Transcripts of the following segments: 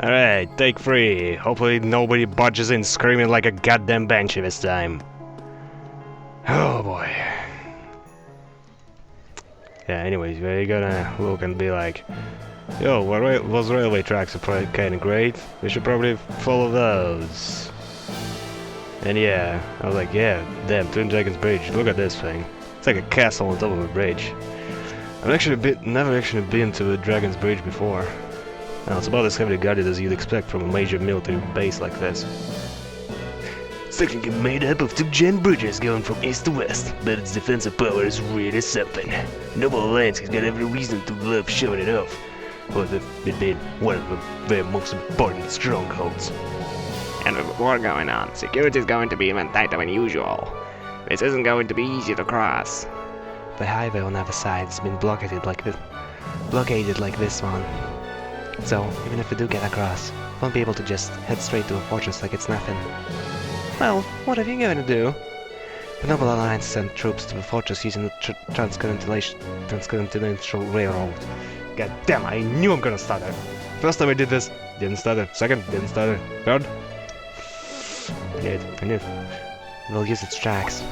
Alright, take 3. Hopefully nobody barges in screaming like a goddamn banshee this time. Oh boy. Yeah, anyways, we're gonna look and be like, yo, those railway tracks are kinda great. We should probably follow those. And yeah, I was like, yeah, damn, Twin Dragons Bridge, look at this thing. It's like a castle on top of a bridge. I've never actually been to a Dragon's Bridge before. Now, it's about as heavily guarded as you'd expect from a major military base like this. It's technically made up of 2 giant bridges going from east to west, but its defensive power is really something. Noble Alliance has got every reason to love showing it off, with it being one of their most important strongholds. And with war going on, security is going to be even tighter than usual. This isn't going to be easy to cross. The highway on other side has been blockaded like this one. So, even if we do get across, we won't be able to just head straight to a fortress like it's nothing. Well, what are you going to do? The Noble Alliance sent troops to the fortress using the Transcontinental Railroad. God damn, I knew I'm gonna stutter. First time I did this, didn't stutter. Second, didn't stutter. Third, I knew. We'll use its tracks.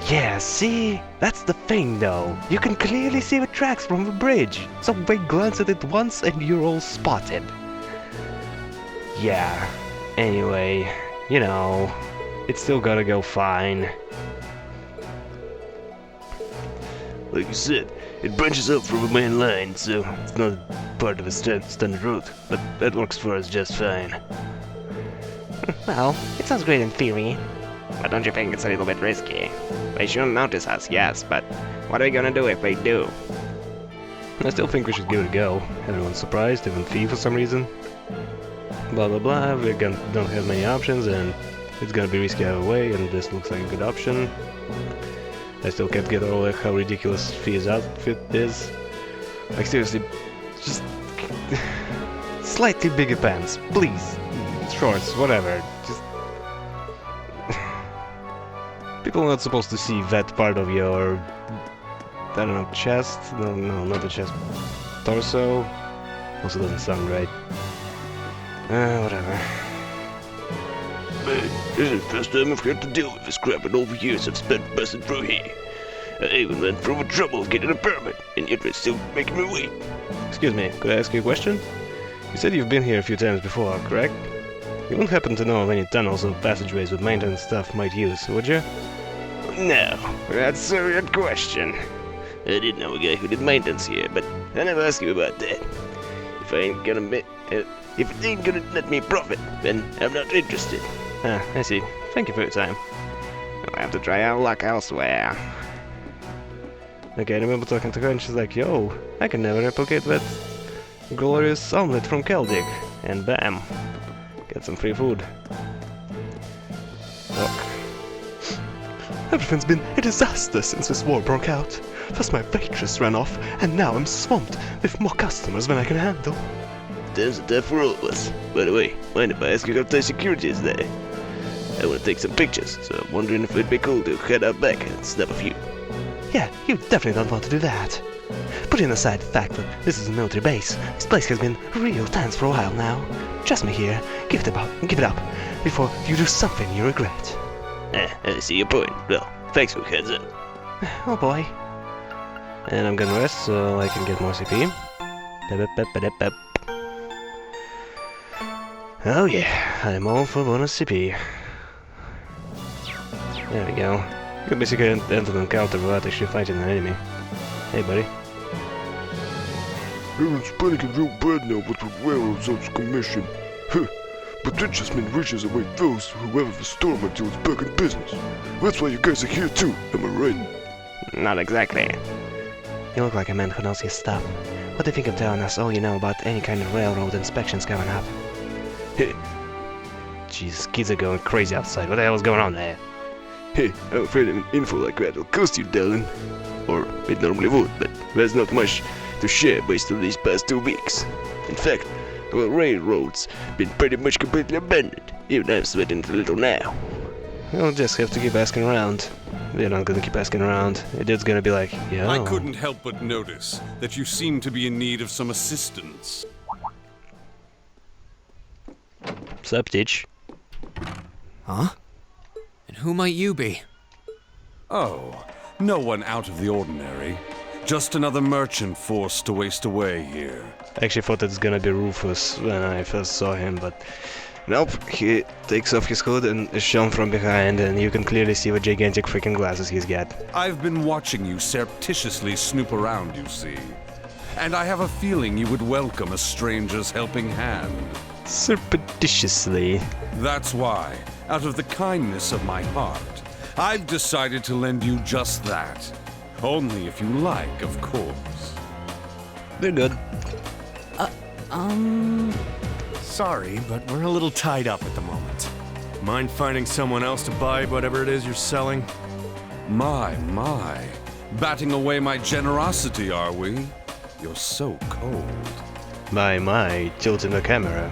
Yeah, see? That's the thing, though. You can clearly see the tracks from the bridge. So we glance at it once and you're all spotted. Yeah. Anyway, you know, it's still gotta go fine. Like you said, it branches up from the main line, so it's not part of a standard route, but that works for us just fine. Well, it sounds great in theory. But don't you think it's a little bit risky? They shouldn't notice us, yes, but what are we gonna do if they do? I still think we should give it a go. Everyone's surprised, even Fee for some reason. Blah blah blah, we don't have many options, and it's gonna be risky either way, and this looks like a good option. I still can't get over like how ridiculous Fee's outfit is. Like seriously, just slightly bigger pants, please. Shorts, whatever. Just people are not supposed to see that part of your, I don't know, chest. No, not the chest. Torso. Also doesn't sound right. Whatever. Man, this is the first time I've had to deal with this crap in all the years I've spent busting through here. I even went through the trouble of getting a permit, and yet they're still making me wait. Excuse me, could I ask you a question? You said you've been here a few times before, correct? You wouldn't happen to know of any tunnels or passageways with maintenance staff might use, would you? No, that's a weird question. I did know a guy who did maintenance here, but I never asked you about that. If it ain't gonna let me profit, then I'm not interested. Ah, I see. Thank you for your time. We'll have to try our luck elsewhere. Okay, I remember talking to her and she's like, yo, I can never replicate that glorious omelet from Keldic. And bam, get some free food. Look. Everything's been a disaster since this war broke out. First my waitress ran off, and now I'm swamped with more customers than I can handle. Times are tough for all of us. By the way, mind if I ask you how tight security is there? I want to take some pictures, so I'm wondering if it'd be cool to head out back and snap a few. Yeah, you definitely don't want to do that. Putting aside the fact that this is a military base, this place has been real tense for a while now. Trust me here, give it up, before you do something you regret. I see your point. Well, thanks for the heads up. Oh boy. And I'm gonna rest so I can get more CP. Oh yeah, I'm all for bonus CP. There we go. You can basically enter an encounter without actually fighting an enemy. Hey buddy. Everyone's panicking real bad now with the railroad's out of commission. Huh. But that just means riches await those who weather the storm until it's back in business. That's why you guys are here too, am I right? Not exactly. You look like a man who knows his stuff. What do you think of telling us all you know about any kind of railroad inspections coming up? Jeez, kids are going crazy outside. What the hell is going on there? Hey, I'm afraid an info like that will cost you, darling. Or it normally would, but there's not much to share based on these past 2 weeks. In fact, the railroad's been pretty much completely abandoned. Even I'm sweating it a little now. We'll just have to keep asking around. We're not gonna keep asking around. It's gonna be like, yo. I couldn't help but notice that you seem to be in need of some assistance. Sup, Teach? Huh? And who might you be? Oh, no one out of the ordinary. Just another merchant forced to waste away here. I actually thought it's gonna be Rufus when I first saw him, but nope. He takes off his hood and is shown from behind, and you can clearly see what gigantic freaking glasses he's got. I've been watching you surreptitiously snoop around, you see. And I have a feeling you would welcome a stranger's helping hand. Surreptitiously. That's why, out of the kindness of my heart, I've decided to lend you just that. Only if you like, of course. They're good. Sorry, but we're a little tied up at the moment. Mind finding someone else to buy whatever it is you're selling? My. Batting away my generosity, are we? You're so cold. My, tilting the camera.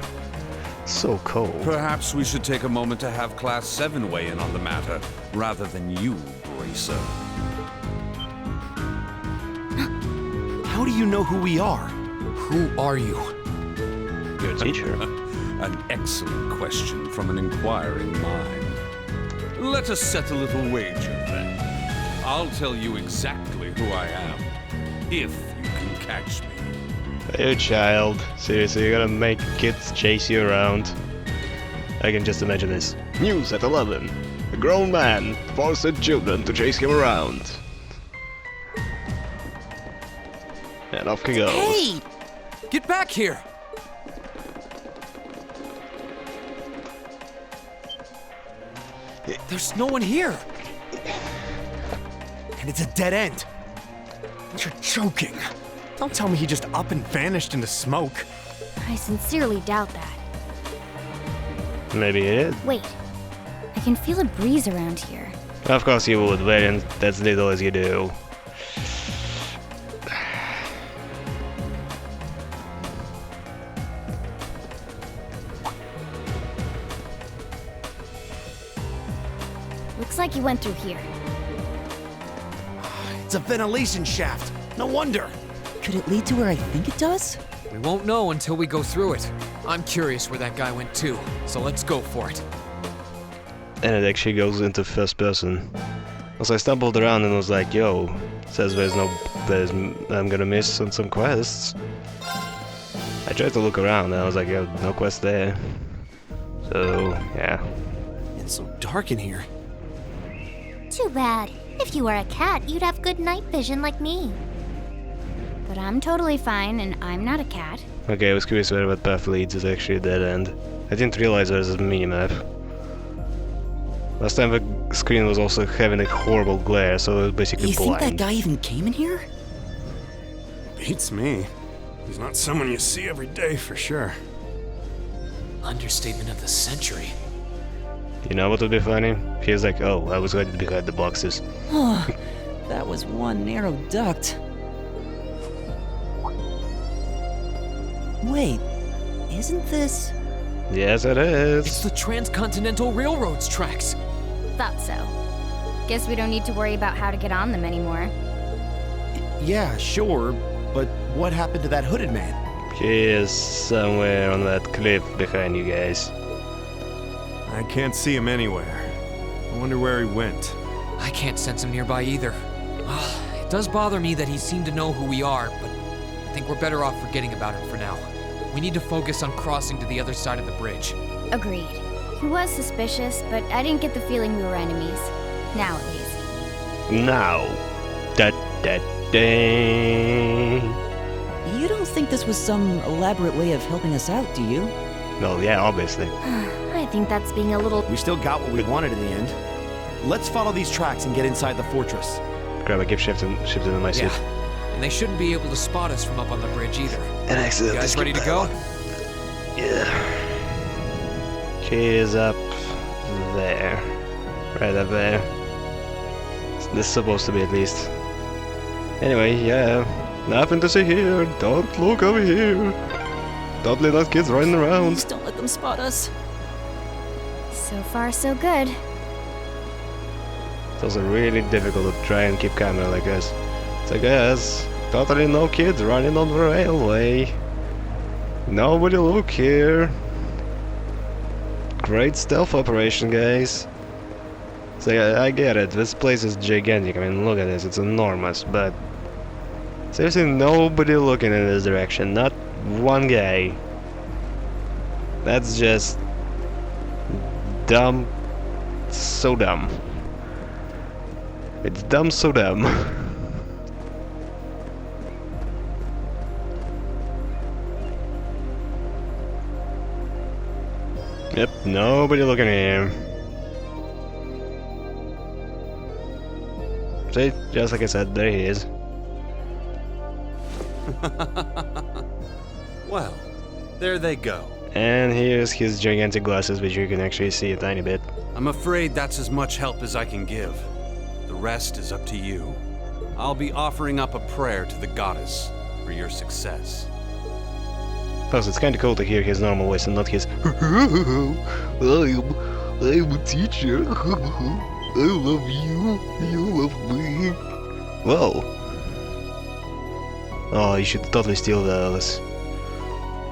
So cold. Perhaps we should take a moment to have Class 7 weigh in on the matter, rather than you, Bracer. How do you know who we are? Who are you? Your teacher. An excellent question from an inquiring mind. Let us set a little wager, then. I'll tell you exactly who I am, if you can catch me. Hey, child. Seriously, you're gonna make kids chase you around? I can just imagine this. News at 11. A grown man forced children to chase him around. And off he goes. Hey! Get back here! There's no one here! And it's a dead end. You're joking. Don't tell me he just up and vanished into smoke. I sincerely doubt that. Maybe it is. Wait. I can feel a breeze around here. Of course you would, Valiant. That's little as you do. Looks like you went through here. It's a ventilation shaft. No wonder. Could it lead to where I think it does? We won't know until we go through it. I'm curious where that guy went too, so let's go for it. And it actually goes into first person. So I stumbled around and was like, yo, it says I'm gonna miss on some quests. I tried to look around and I was like, yo, no quest there. So, yeah. It's so dark in here. Too bad. If you were a cat, you'd have good night vision like me. But I'm totally fine, and I'm not a cat. Okay, I was curious where that path leads is actually a dead end. I didn't realize there was a minimap. Last time the screen was also having a horrible glare, so it was basically You think blind. that guy even came in here? Beats me. He's not someone you see every day for sure. Understatement of the century. You know what would be funny? He was like, oh, I was hiding behind the boxes. That was one narrow duct. Wait, isn't this... Yes, it It's is. the Transcontinental Railroad's tracks. Thought so. Guess we don't need to worry about how to get on them anymore. Yeah, sure, but what happened to that hooded man? He is somewhere on that cliff behind you guys. I can't see him anywhere. I wonder where he went. I can't sense him nearby either. It does bother me that he seemed to know who we are, but I think we're better off forgetting about him for now. We need to focus on crossing to the other side of the bridge. Agreed. He was suspicious, but I didn't get the feeling we were enemies. Now at least. Now. Da ding. You don't think this was some elaborate way of helping us out, do you? No, yeah, obviously. I think that's being a little... We still got what we wanted in the end. Let's follow these tracks and get inside the fortress. Grab a gift shift into my suit. Yeah, and they shouldn't be able to spot us from up on the bridge either. And accidentally You guys ready to skip go? that one. Yeah. She is up there. Right up there. This is supposed to be at least. Anyway, yeah. Nothing to see here. Don't look over here. Don't let those kids running around. Please don't let them spot us. So far, so good. It's also really difficult to try and keep camera like this. It's like, yes, totally no kids running on the railway. Nobody look here. great stealth operation, guys. So I get it, this place is gigantic, I mean, look at this, it's enormous, but seriously, nobody looking in this direction, not one guy. That's just dumb, so dumb. It's dumb, so dumb. Yep, nobody looking here. See, just like I said, there he is. Well, there they go. And here's his gigantic glasses, which you can actually see a tiny bit. I'm afraid that's as much help as I can give. The rest is up to you. I'll be offering up a prayer to the goddess for your success. Plus, it's kinda cool to hear his normal voice and not his I'm a teacher. I love you. You love me. Whoa. Oh, you should totally steal those.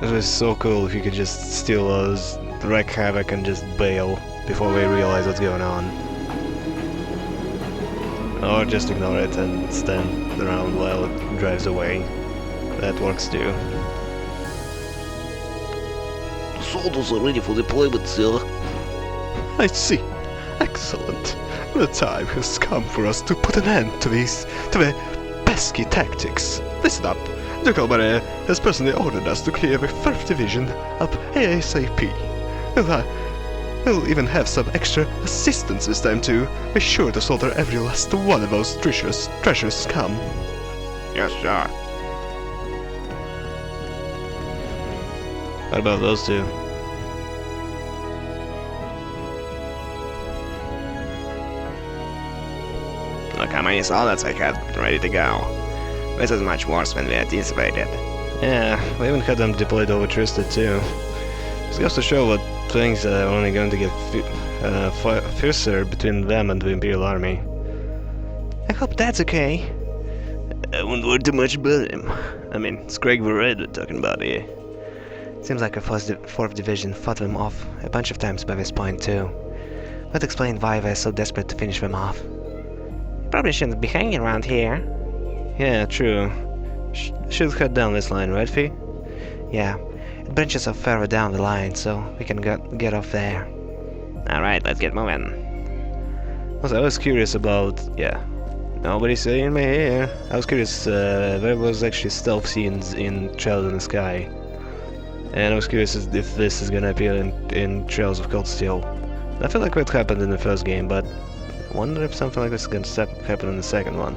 It was so cool if you could just steal those, wreak havoc and just bail before we realize what's going on. Or just ignore it and stand around while it drives away. That works too. The soldiers are ready for deployment, sir. I see. Excellent. The time has come for us to put an end to their pesky tactics. Listen up. General Barret has personally ordered us to clear the 3rd Division up ASAP. He'll even have some extra assistance this time too. Be sure to slaughter every last one of those treacherous scum. Yes, sir. What about those two? Look how many soldads I had ready to go. This is much worse than we anticipated. Yeah, we even had them deployed over Trista too. This goes to show what things are only going to get fiercer between them and the Imperial Army. I hope that's okay. I wouldn't worry too much about him. I mean, it's Craig Barret we're talking about here. Seems like a 4th Division fought them off a bunch of times by this point too. That explained why they're so desperate to finish them off. Probably shouldn't be hanging around here. Yeah, true. Should head down this line, right, Fee? Yeah, it branches off further down the line, so we can get off there. Alright, let's get moving. Also, I was curious about... yeah. Nobody's saying me here. I was curious, there was actually stealth scenes in Trails in the Sky. And I was curious if this is gonna appear in Trails of Cold Steel. I feel like what happened in the first game, but I wonder if something like this is gonna happen in the second one.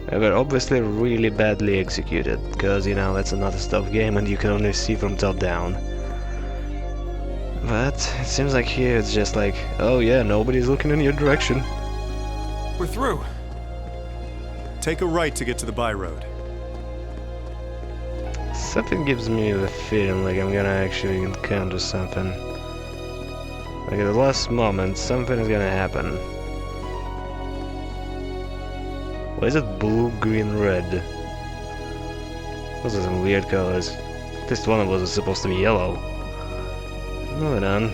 They were obviously really badly executed, because, you know, that's another stealth game and you can only see from top down. But it seems like here it's just like, oh yeah, nobody's looking in your direction. We're through. Take a right to get to the by road. Something gives me the feeling like I'm gonna actually encounter something. Like at the last moment, something is gonna happen. Why is it blue, green, red? Those are some weird colors. At least one of those is supposed to be yellow. Moving on.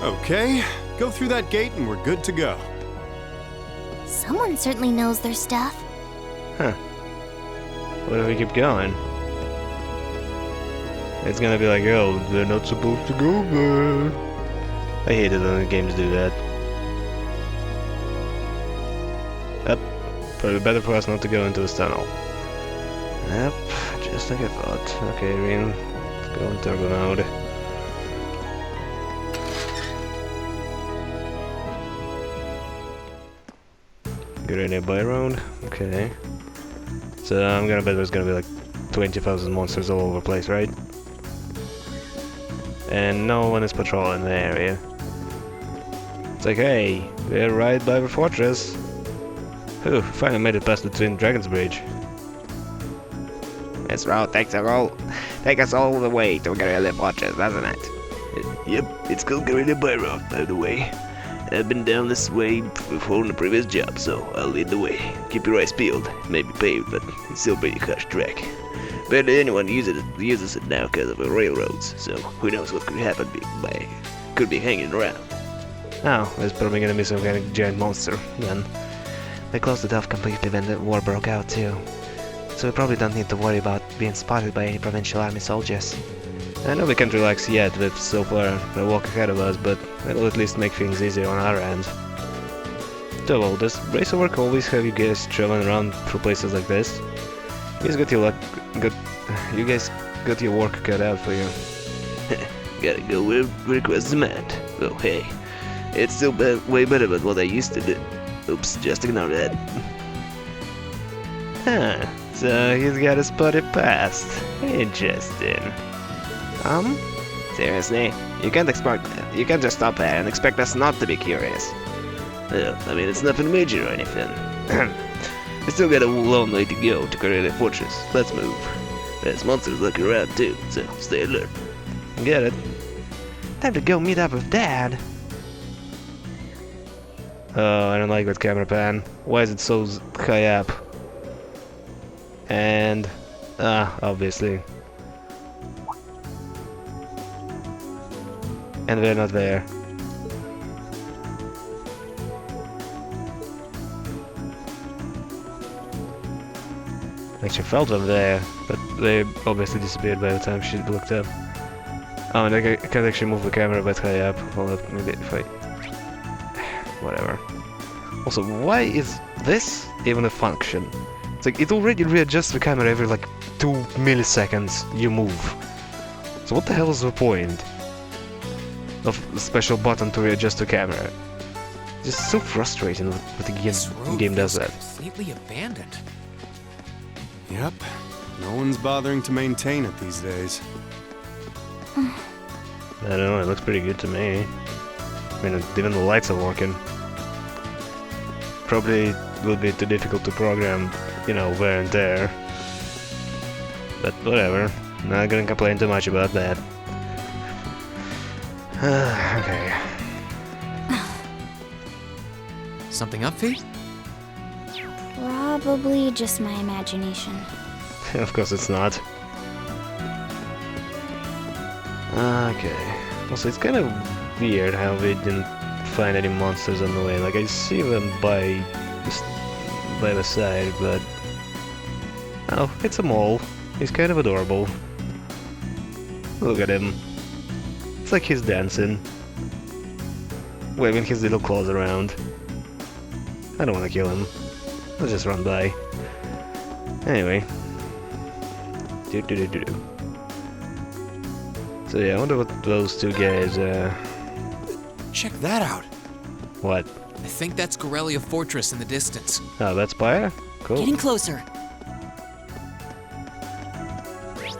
Okay, go through that gate and we're good to go. Someone certainly knows their stuff. Huh. What if we keep going? It's gonna be like, oh, they're not supposed to go there. I hate it when the games do that. Yep, probably better for us not to go into this tunnel. Yep, just like I thought. Okay, Rin, let's go in turbo mode. Good idea, by road. Okay. So I'm gonna bet there's gonna be like 20,000 monsters all over the place, right? And no one is patrolling the area. It's like, hey, we're right by the fortress. Whew, finally made it past the Twin Dragons Bridge. This road takes us all the way to Guerrilla Fortress, doesn't it? Yep, it's called Guerrilla By Road, by the way. I've been down this way before in the previous job, so I'll lead the way. Keep your eyes peeled. It may be paved, but it's still pretty harsh track. Barely anyone uses it now because of the railroads, so who knows what could happen could be hanging around. Oh, there's probably gonna be some kind of giant monster, then. They closed it off completely when the war broke out, too. So we probably don't need to worry about being spotted by any provincial army soldiers. I know we can't relax yet with so far the walk ahead of us, but it'll at least make things easier on our end. So, well, does Racer Work always have you guys traveling around through places like this? You guys got your work cut out for you. Gotta go where request demand. Oh hey, it's still way better than what I used to do. Oops, just ignore that. Huh, so he's got a spotted past. Interesting. Seriously? You can't just stop there and expect us not to be curious. Well, I mean, it's nothing major or anything. We still got a long way to go to Corellia Fortress. Let's move. There's monsters looking around too, so stay alert. Get it? Time to go meet up with Dad. Oh, I don't like that camera pan. Why is it so high up? And... obviously. And they're not there. Actually felt them there, but they obviously disappeared by the time she looked up. Oh, and I can't actually move the camera that high up. Hold up, maybe if I... Whatever. Also, why is this even a function? It's like, it already readjusts the camera every like 2 milliseconds you move. So what the hell is the point of a special button to readjust the camera? It's just so frustrating that the game does that. Completely abandoned. Yep. No one's bothering to maintain it these days. I don't know, it looks pretty good to me. I mean, even the lights are working. Probably will be too difficult to program, you know, wear and tear. But whatever, not gonna complain too much about that. Okay. Something up, Fee? Probably just my imagination. Of course it's not. Okay. Also, it's kind of weird how we didn't find any monsters on the way. Like, I see them by the side, but... Oh, it's a mole. He's kind of adorable. Look at him. It's like he's dancing. Waving his little claws around. I don't want to kill him. Let's just run by. Anyway. So yeah, I wonder what those two guys, Check that out. What? I think that's Corellia Fortress in the distance. Oh, that's Spire? Cool. Getting closer.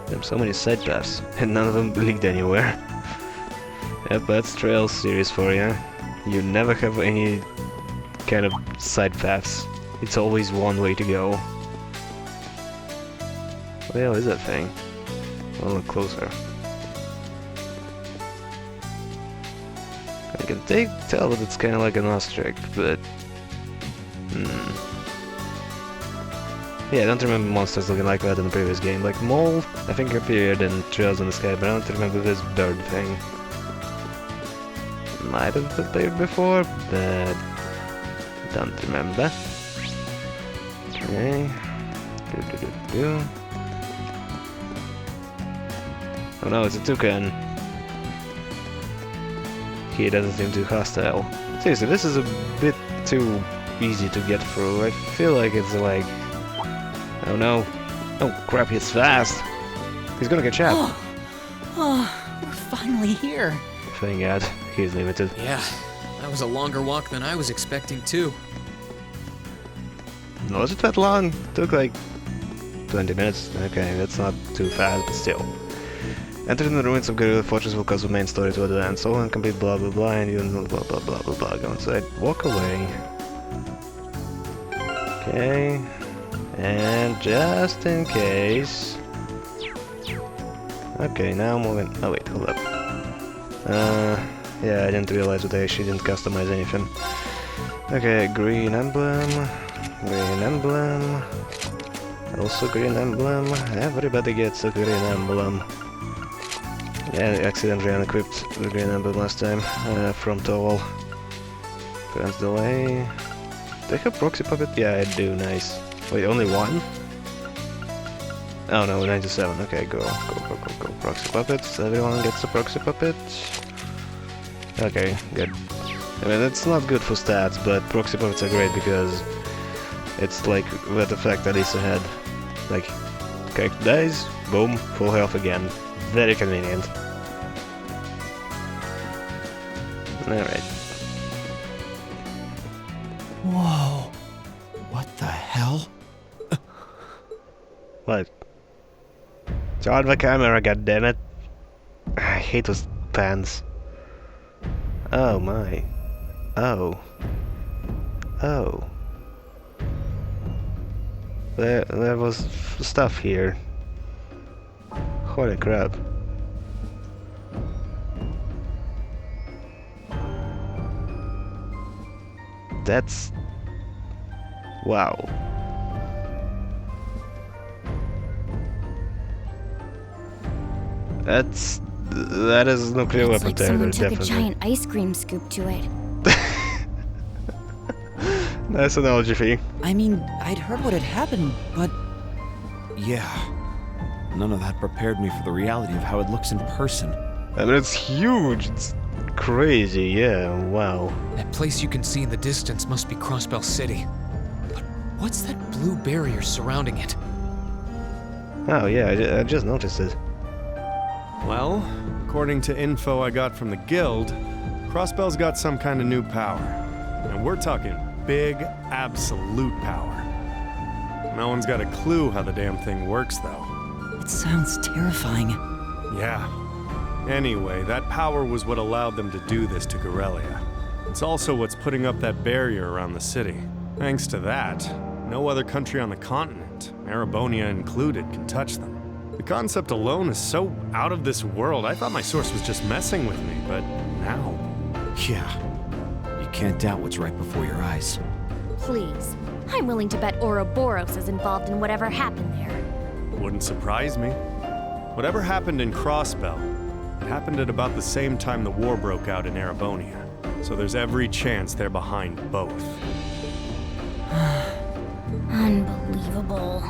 There's so many side paths, and none of them lead anywhere. Yep, that's Trails series for you. You never have any kind of side paths. It's always one way to go. What the hell is that thing? I'll look closer. I can tell that it's kind of like an ostrich, but... Yeah, I don't remember monsters looking like that in the previous game. Like Mole, I think appeared in Trails in the Sky, but I don't remember this bird thing. Might have appeared before, but... don't remember. Okay. Oh no, it's a toucan. He doesn't seem too hostile. Seriously, this is a bit too easy to get through. I feel like it's like... Oh no. Oh crap, he's fast. He's gonna get shot. Oh, we're finally here. Thank God, he's limited. Yeah, that was a longer walk than I was expecting too. Was it that long? Took like 20 minutes. Okay, that's not too fast, but still. Entering the ruins of Corellia Fortress will cause the main story to advance. All incomplete blah blah blah and you blah blah blah blah blah. Go inside. Walk away. Okay. And just in case... Okay, now moving... Oh wait, hold up. Yeah, I didn't realize that I actually didn't customize anything. Okay, green emblem. Green emblem. Also green emblem. Everybody gets a green emblem. Yeah, I accidentally unequipped the green emblem last time from Towel. Prevents delay. Do I have proxy puppet? Yeah, I do. Nice. Wait, only one? Oh no, 97. Okay, go. Proxy puppets. Everyone gets a proxy puppet. Okay, good. I mean, it's not good for stats, but proxy puppets are great because it's like that effect that Lisa had. Like, character dies, boom, full health again. Very convenient. Alright. Whoa. What the hell? What? Turn the camera, goddammit. I hate those pans. Oh my. Oh. Oh. There was stuff here. Holy crap. That's... wow. That is nuclear weapon It's like someone territory, took a definitely. giant ice cream scoop to it. Nice analogy, Fee. I mean, I'd heard what had happened, but Yeah. None of that prepared me for the reality of how it looks in person. I mean, it's huge. It's crazy. Yeah. Wow. That place you can see in the distance must be Crossbell City. But what's that blue barrier surrounding it? Oh yeah, I just noticed it. Well, according to info I got from the guild, Crossbell's got some kind of new power. And we're talking big, absolute power. No one's got a clue how the damn thing works, though. it sounds terrifying. Yeah. Anyway, that power was what allowed them to do this to Corellia. It's also what's putting up that barrier around the city. Thanks to that, no other country on the continent, Erebonia included, can touch them. The concept alone is so out of this world, I thought my source was just messing with me, but now... Yeah. You can't doubt what's right before your eyes. Please. I'm willing to bet Ouroboros is involved in whatever happened there. Wouldn't surprise me. Whatever happened in Crossbell, it happened at about the same time the war broke out in Erebonia. So there's every chance they're behind both. Unbelievable.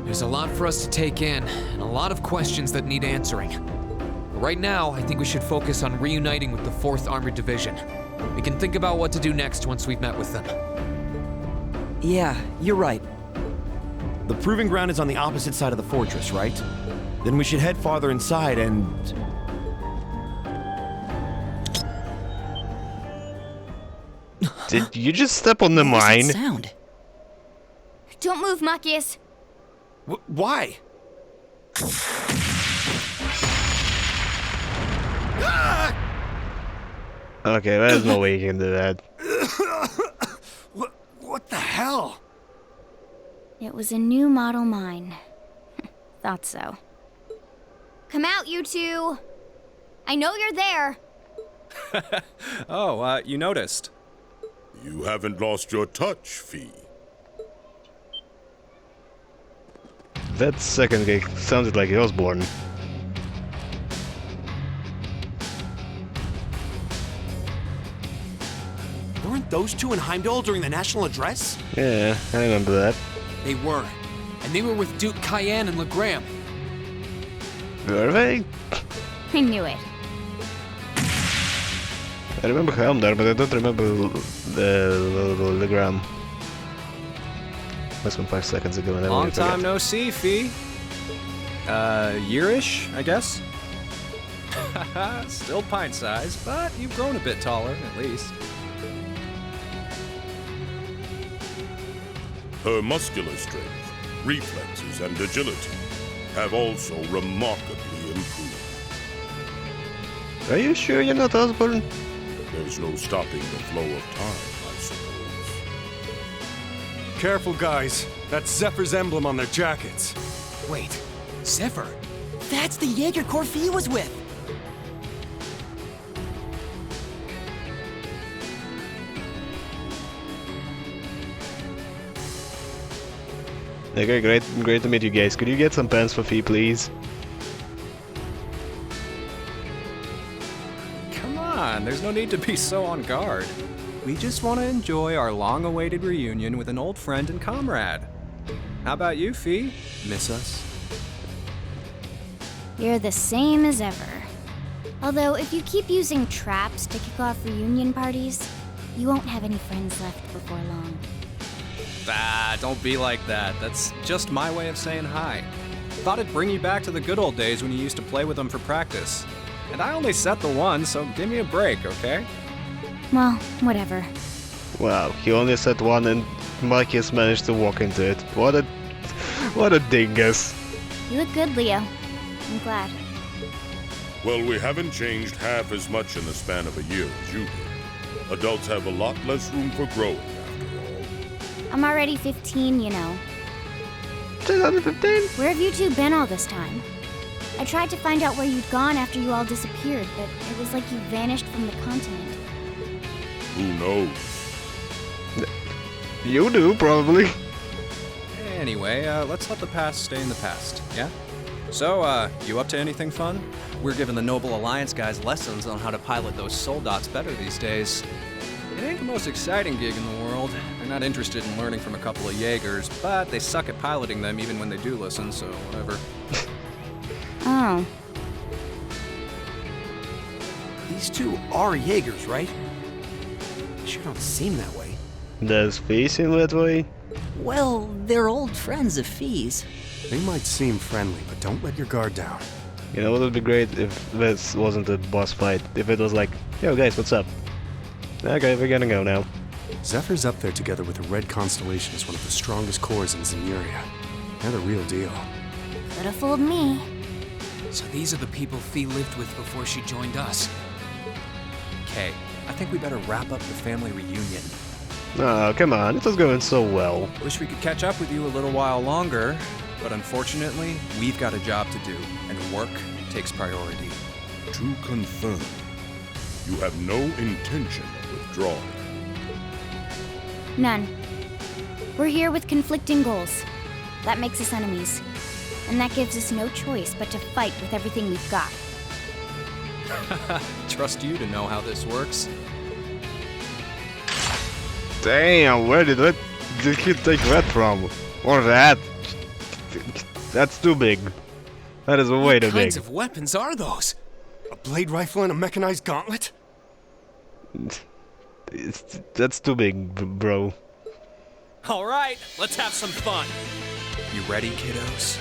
There's a lot for us to take in, and a lot of questions that need answering. But right now, I think we should focus on reuniting with the 4th Armored Division. We can think about what to do next once we've met with them. Yeah, you're right. The proving ground is on the opposite side of the fortress, right? Then we should head farther inside and... Did you just step on the What was that mine? sound? Don't move, Machias. Why? Okay, there's no way you can do that. What the hell? It was a new model mine. Thought so. Come out, you two. I know you're there. Oh, you noticed. You haven't lost your touch, Fee. That second guy sounded like Osborne. Weren't those two in Heimdall during the national address? Yeah, I remember that. They were. And they were with Duke Cayenne and Legram. Were they? I knew it. I remember Helmdar, but I don't remember the Gram. That's from 5 seconds ago, and I Long already time forgot. no see, Fee. Yearish, I guess? Still pint size, but you've grown a bit taller, at least. Her muscular strength, reflexes, and agility have also remarkably improved. Are you sure you're not Osborne? There's no stopping the flow of time, I suppose. Careful, guys. That's Zephyr's emblem on their jackets. Wait, Zephyr? That's the Jaeger Corps Fee was with! Okay, great to meet you guys. Could you get some pens for Fee, please? Come on, there's no need to be so on guard. We just want to enjoy our long-awaited reunion with an old friend and comrade. How about you, Fee? Miss us? You're the same as ever. Although, if you keep using traps to kick off reunion parties, you won't have any friends left before long. Ah, don't be like that. That's just my way of saying hi. Thought it'd bring you back to the good old days when you used to play with them for practice. And I only set the one, so give me a break, okay? Well, whatever. Wow, he only said one and Marcus managed to walk into it. What a dingus. You look good, Leo. I'm glad. Well, we haven't changed half as much in the span of a year as you did. Adults have a lot less room for growing, after all. I'm already 15, you know. 2015? Where have you two been all this time? I tried to find out where you'd gone after you all disappeared, but it was like you vanished from the continent. Who knows? You do, probably. Anyway, let's let the past stay in the past, yeah? So, you up to anything fun? We're giving the Noble Alliance guys lessons on how to pilot those Soldats better these days. It ain't the most exciting gig in the world. They're not interested in learning from a couple of Jaegers, but they suck at piloting them even when they do listen, so whatever. Oh. These two are Jaegers, right? They sure don't seem that way. Does Fee seem that way? Well, they're old friends of Fee's. They might seem friendly, but don't let your guard down. You know, it would be great if this wasn't a boss fight. If it was like, yo guys, what's up? Okay, we're gonna go now. Zephyr's up there together with the Red Constellation as one of the strongest cores in Zemuria. They're the real deal. Could have fooled me. So these are the people Fee lived with before she joined us. Okay, I think we better wrap up the family reunion. Oh, come on, it was going so well. Wish we could catch up with you a little while longer, but unfortunately, we've got a job to do, and work takes priority. To confirm, you have no intention of withdrawing. None. We're here with conflicting goals. That makes us enemies. And that gives us no choice but to fight with everything we've got. Trust you to know how this works. Damn, where did he take that from? Or that? That's too big. That is way too big. What kinds of weapons are those? A blade rifle and a mechanized gauntlet? That's too big, bro. All right, let's have some fun. You ready, kiddos?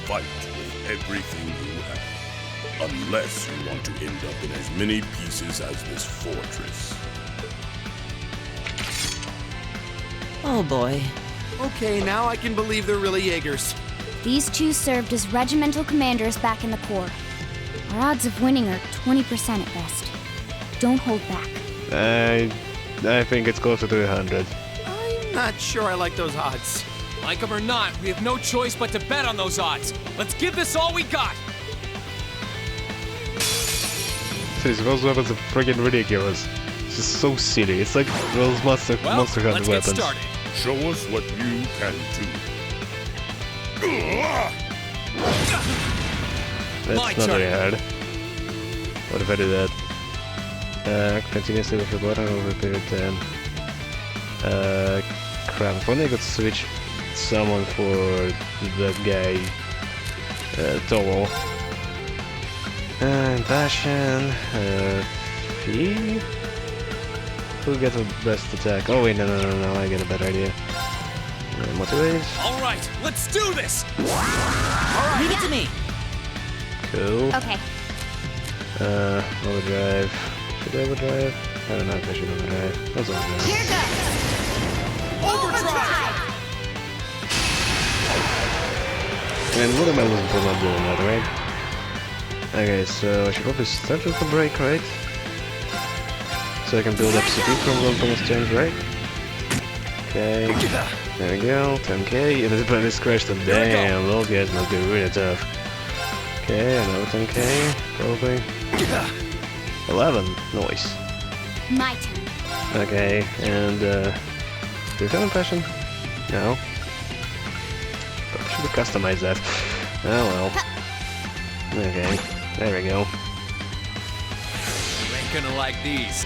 Fight with everything you have, unless you want to end up in as many pieces as this fortress. Oh boy. Okay, now I can believe they're really Jaegers. These two served as regimental commanders back in the Corps. Our odds of winning are 20% at best. Don't hold back. I think it's closer to 100. I'm not sure I like those odds. Like them or not, we have no choice but to bet on those odds. Let's give this all we got. Seriously, those weapons are freaking ridiculous. It's just so silly. It's like those Monster Hunter let's weapons. Get started. Show us what you can do. That's My not turn. very hard. What if I do that? Continuously with the button over period 10. Crap, if only I could switch someone for that guy, Tomo. And Bastion, Fee? Who gets the best attack? Oh wait, no, I get a better idea. Motivate. All right, let's do this. Leave it to me. Cool. Okay. Overdrive. Should I overdrive? I don't know if I should overdrive. Let's overdrive. Here goes! Overdrive! And what am I losing for not doing that, right? Okay, so I should probably start with the break, right? So I can build up CP from one bonus change, right? Okay. There we go, 10k, and this button is crashed and damn, little guys must be really tough. Okay, another 10k, probably. 11, nice. My turn. Okay, and do you have Passion? No? to customize that. Oh well. Okay, there we go. You ain't gonna like these.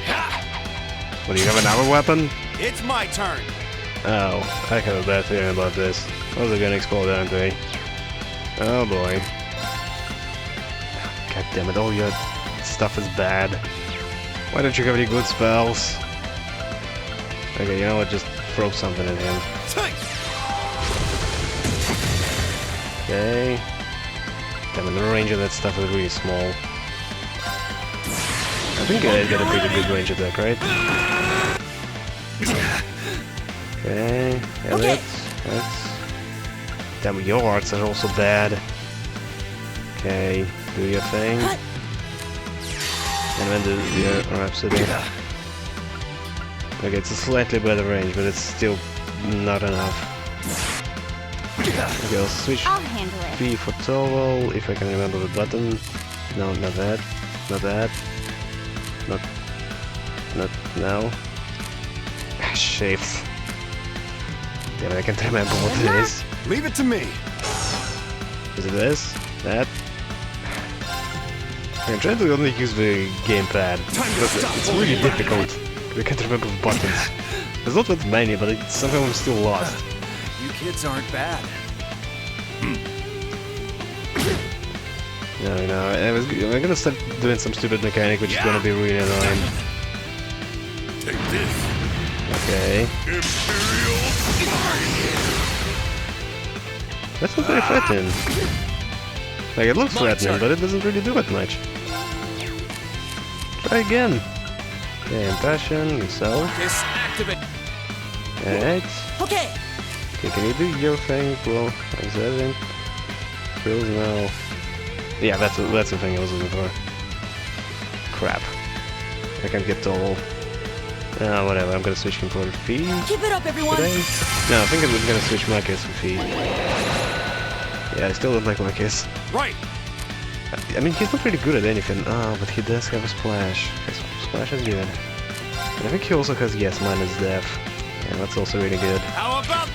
What, do you have another weapon? It's my turn. Oh, I have a bad feeling about this. Those are gonna explode, aren't they? Oh boy. God damn it, all your stuff is bad. Why don't you have any good spells? Okay, you know what, just throw something at him. Okay. Damn it, the range of that stuff is really small. I think I got a pretty good range attack, right? Okay, Elliot, that's... Damn, your arts are also bad. Okay, do your thing. And then do your Rhapsody. Okay, it's a slightly better range, but it's still not enough. Okay, I'll switch I'll handle it. B for Towel, if I can remember the button. No, not that. Not that. Not now. Shapes. Damn it, I can't remember what it is. Leave it to me. Is it this? That? I'm trying to only use the gamepad, but it's really difficult. I can't remember the buttons. There's not that many, but somehow I'm still lost. You kids aren't bad. No, I'm gonna start doing some stupid mechanic, which is gonna be really annoying. Take this. Okay. Imperial That's not very threatening. Like, it looks threatening, but it doesn't really do that much. Try again. Okay, Impassion, yourself. Disactivate. Alright. Okay. Okay, can you do your thing? Well, observing. Feels now. Yeah, that's the thing I was looking for. Crap. I can't get tall. Whatever, I'm gonna switch him for Fee. Keep it up, everyone. No, I think I'm gonna switch Marcus for Fee. Yeah, I still don't like Marcus. Right. I mean, he's not really good at anything. Oh, but he does have a splash. His splash is good. And I think he also has, yes, minus death. Yeah, that's also really good. How about...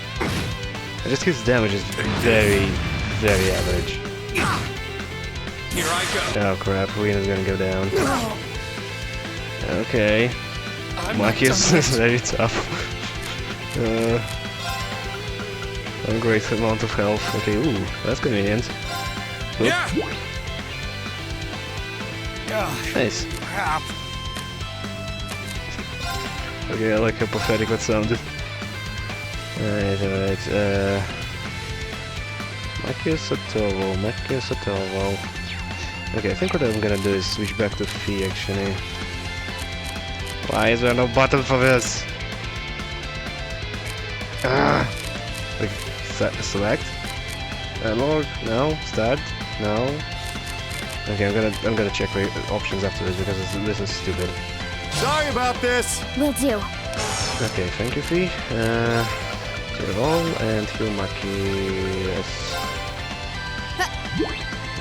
Just his damage is very, very average. Here I go. Oh crap, Rena's gonna go down. Okay. Marcus is very tough. A great amount of health. Okay, ooh, that's convenient. Oop. Yeah. Nice. Crap. Okay, I like how pathetic that sounded. Alright. Marcus Satovo. Okay, I think what I'm gonna do is switch back to Fee actually. Why is there no button for this? Ah! Like, select? Log? No? Start? No? Okay, I'm gonna check the options after this because this is stupid. Sorry about this. Will do. Okay, thank you, Fee. Kill it all and heal Marcus.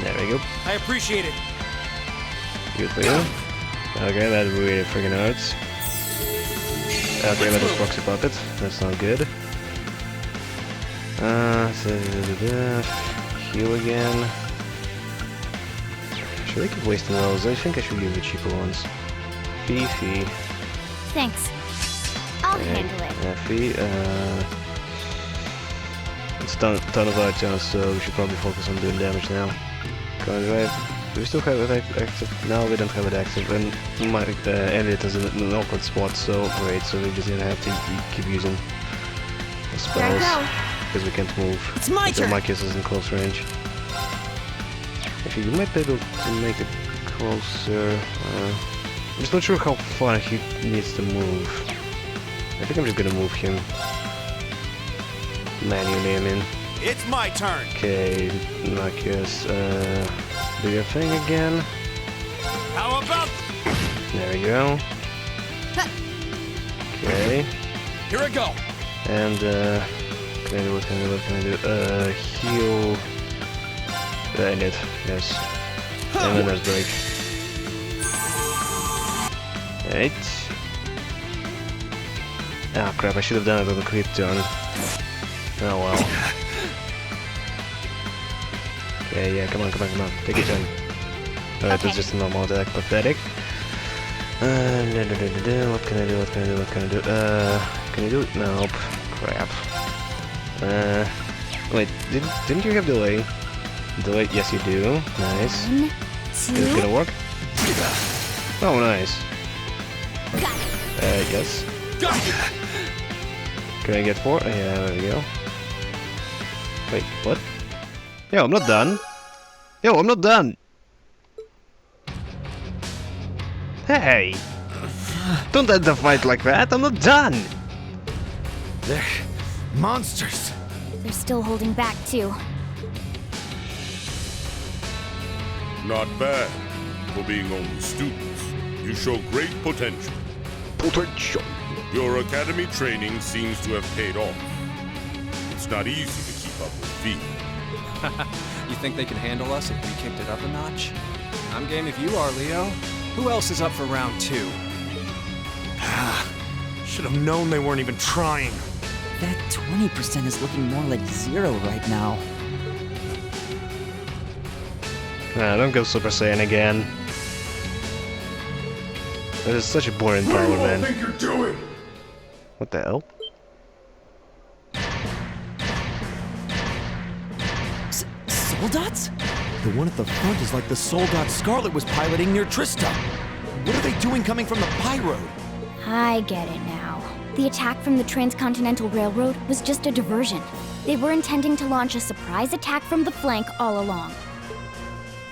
There we go. I appreciate it. Good for you. Okay, that really freaking hurts. Okay, that is Proxy Puppet. That's not good. Heal again. Should I keep wasting those? I think I should use the cheaper ones. Fee. Thanks. I'll handle it. Fee, it's a ton of items, so we should probably focus on doing damage now. Current drive. Do we still have it active? No, we don't have it active, and my Elliot is in an awkward spot, so great, so we're just gonna have to keep using the spells, because we can't move. It's my turn! Marcus is in close range. Actually, you might be able to make it closer. I'm just not sure how far he needs to move. I think I'm just gonna move him manually, I mean. It's my turn. Okay, Marcus, do your thing again. How about... There we go. Okay. Here I go. And, what can I do? Heal... Elliot, yes. And then there's break. Right. Ah, crap, I should have done it on the crit turn. Oh well. Yeah, come on. Take your turn. Alright, that's just a normal attack. Pathetic. What can I do? Can you do it? Nope. Crap. Wait, didn't you have delay? Delay, yes you do. Nice. 1, 2. Is it gonna work? Oh, nice. Yes. Can I get 4? Yeah, there we go. Wait, what? Yo, I'm not done. Hey! Don't end the fight like that, I'm not done! They're monsters. They're still holding back, too. Not bad. For being only students, you show great potential. Your academy training seems to have paid off. It's not easy to keep up with V. You think they can handle us if we kicked it up a notch? I'm game if you are, Leo. Who else is up for round 2? Should have known they weren't even trying. That 20% is looking more like 0 right now. Don't go Super Saiyan again. That is such a boring power, man. What do you all think you're doing? What the hell? Soldats? The one at the front is like the Soldat Scarlet was piloting near Trista. What are they doing coming from the Pi Road? I get it now. The attack from the Transcontinental Railroad was just a diversion. They were intending to launch a surprise attack from the flank all along.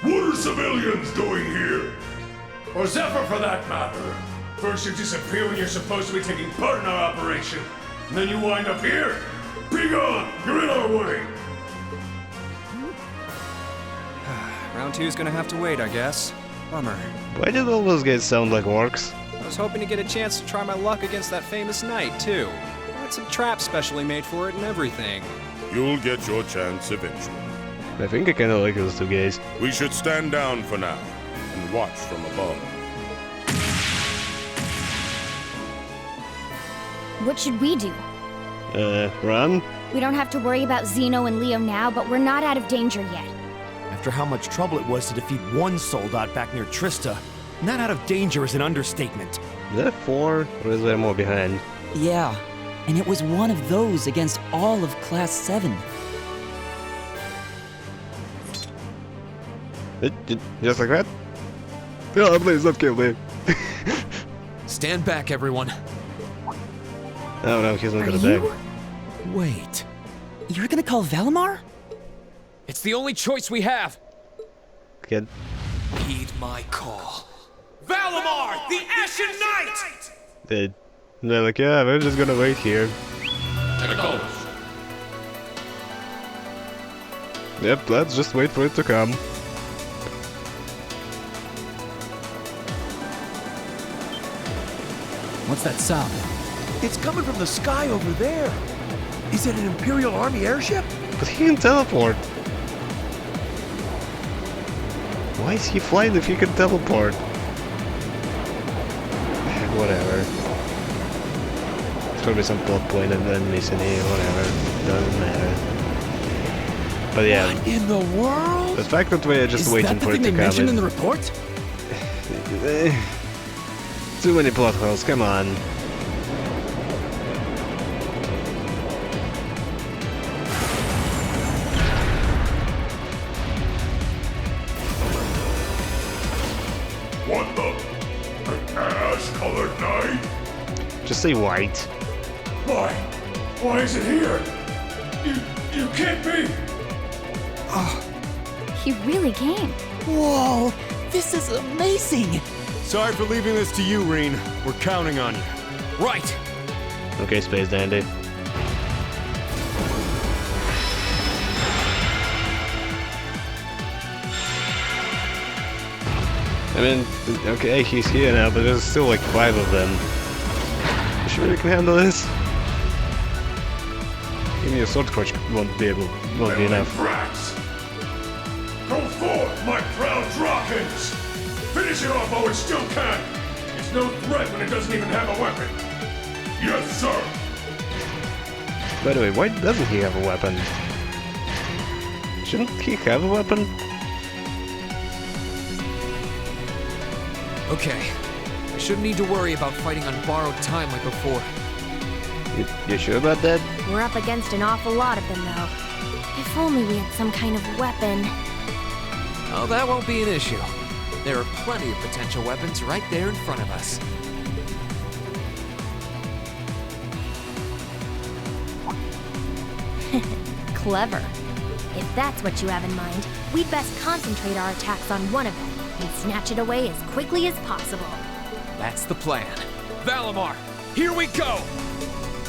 What are civilians doing here? Or Zephyr for that matter. First you disappear when you're supposed to be taking part in our operation. And then you wind up here? Be gone! You're in our way! Round 2's gonna have to wait, I guess. Bummer. Why did all those guys sound like orcs? I was hoping to get a chance to try my luck against that famous knight, too. I had some traps specially made for it and everything. You'll get your chance eventually. I think I kinda like those two guys. We should stand down for now and watch from above. What should we do? Run? We don't have to worry about Zeno and Leo now, but we're not out of danger yet. After how much trouble it was to defeat one Soldat back near Trista, not out of danger is an understatement. Is that 4? Or is there more behind? Yeah, and it was one of those against all of Class 7. Just like that? No, please don't kill me. Stand back, everyone. Oh no, he's not Are gonna you? die. Wait, you're gonna call Valimar? It's the only choice we have. Kid. Heed my call. Valimar, the Ashen Knight! They're like, yeah, we're just gonna wait here. Yep, let's just wait for it to come. What's that sound? It's coming from the sky over there. Is it an Imperial Army airship? But he can teleport. Why is he flying if he can teleport? Whatever. There's probably some plot point and then missing here, whatever. Doesn't matter. But yeah. What in the world? The fact that we're just waiting for it to come. Is that the thing they mentioned in the report? Too many plot holes, come on. What the? An ash-colored knight? Just say white. Why? Why is it here? You can't be! He really came. Whoa, this is amazing! Sorry for leaving this to you, Reen. We're counting on you. Right. Okay, Space Dandy. I mean, okay, he's here now, but there's still like 5 of them. You sure you can handle this? Even your sword crutch won't be enough. Rats! Go forth, my proud Drakons! Finish it off while it still can! It's no threat when it doesn't even have a weapon! Yes, sir! By the way, why doesn't he have a weapon? Shouldn't he have a weapon? Okay. I shouldn't need to worry about fighting on borrowed time like before. You sure about that? We're up against an awful lot of them, though. If only we had some kind of weapon. Oh, that won't be an issue. There are plenty of potential weapons right there in front of us. Clever. If that's what you have in mind, we'd best concentrate our attacks on one of them and snatch it away as quickly as possible. That's the plan. Valimar, here we go!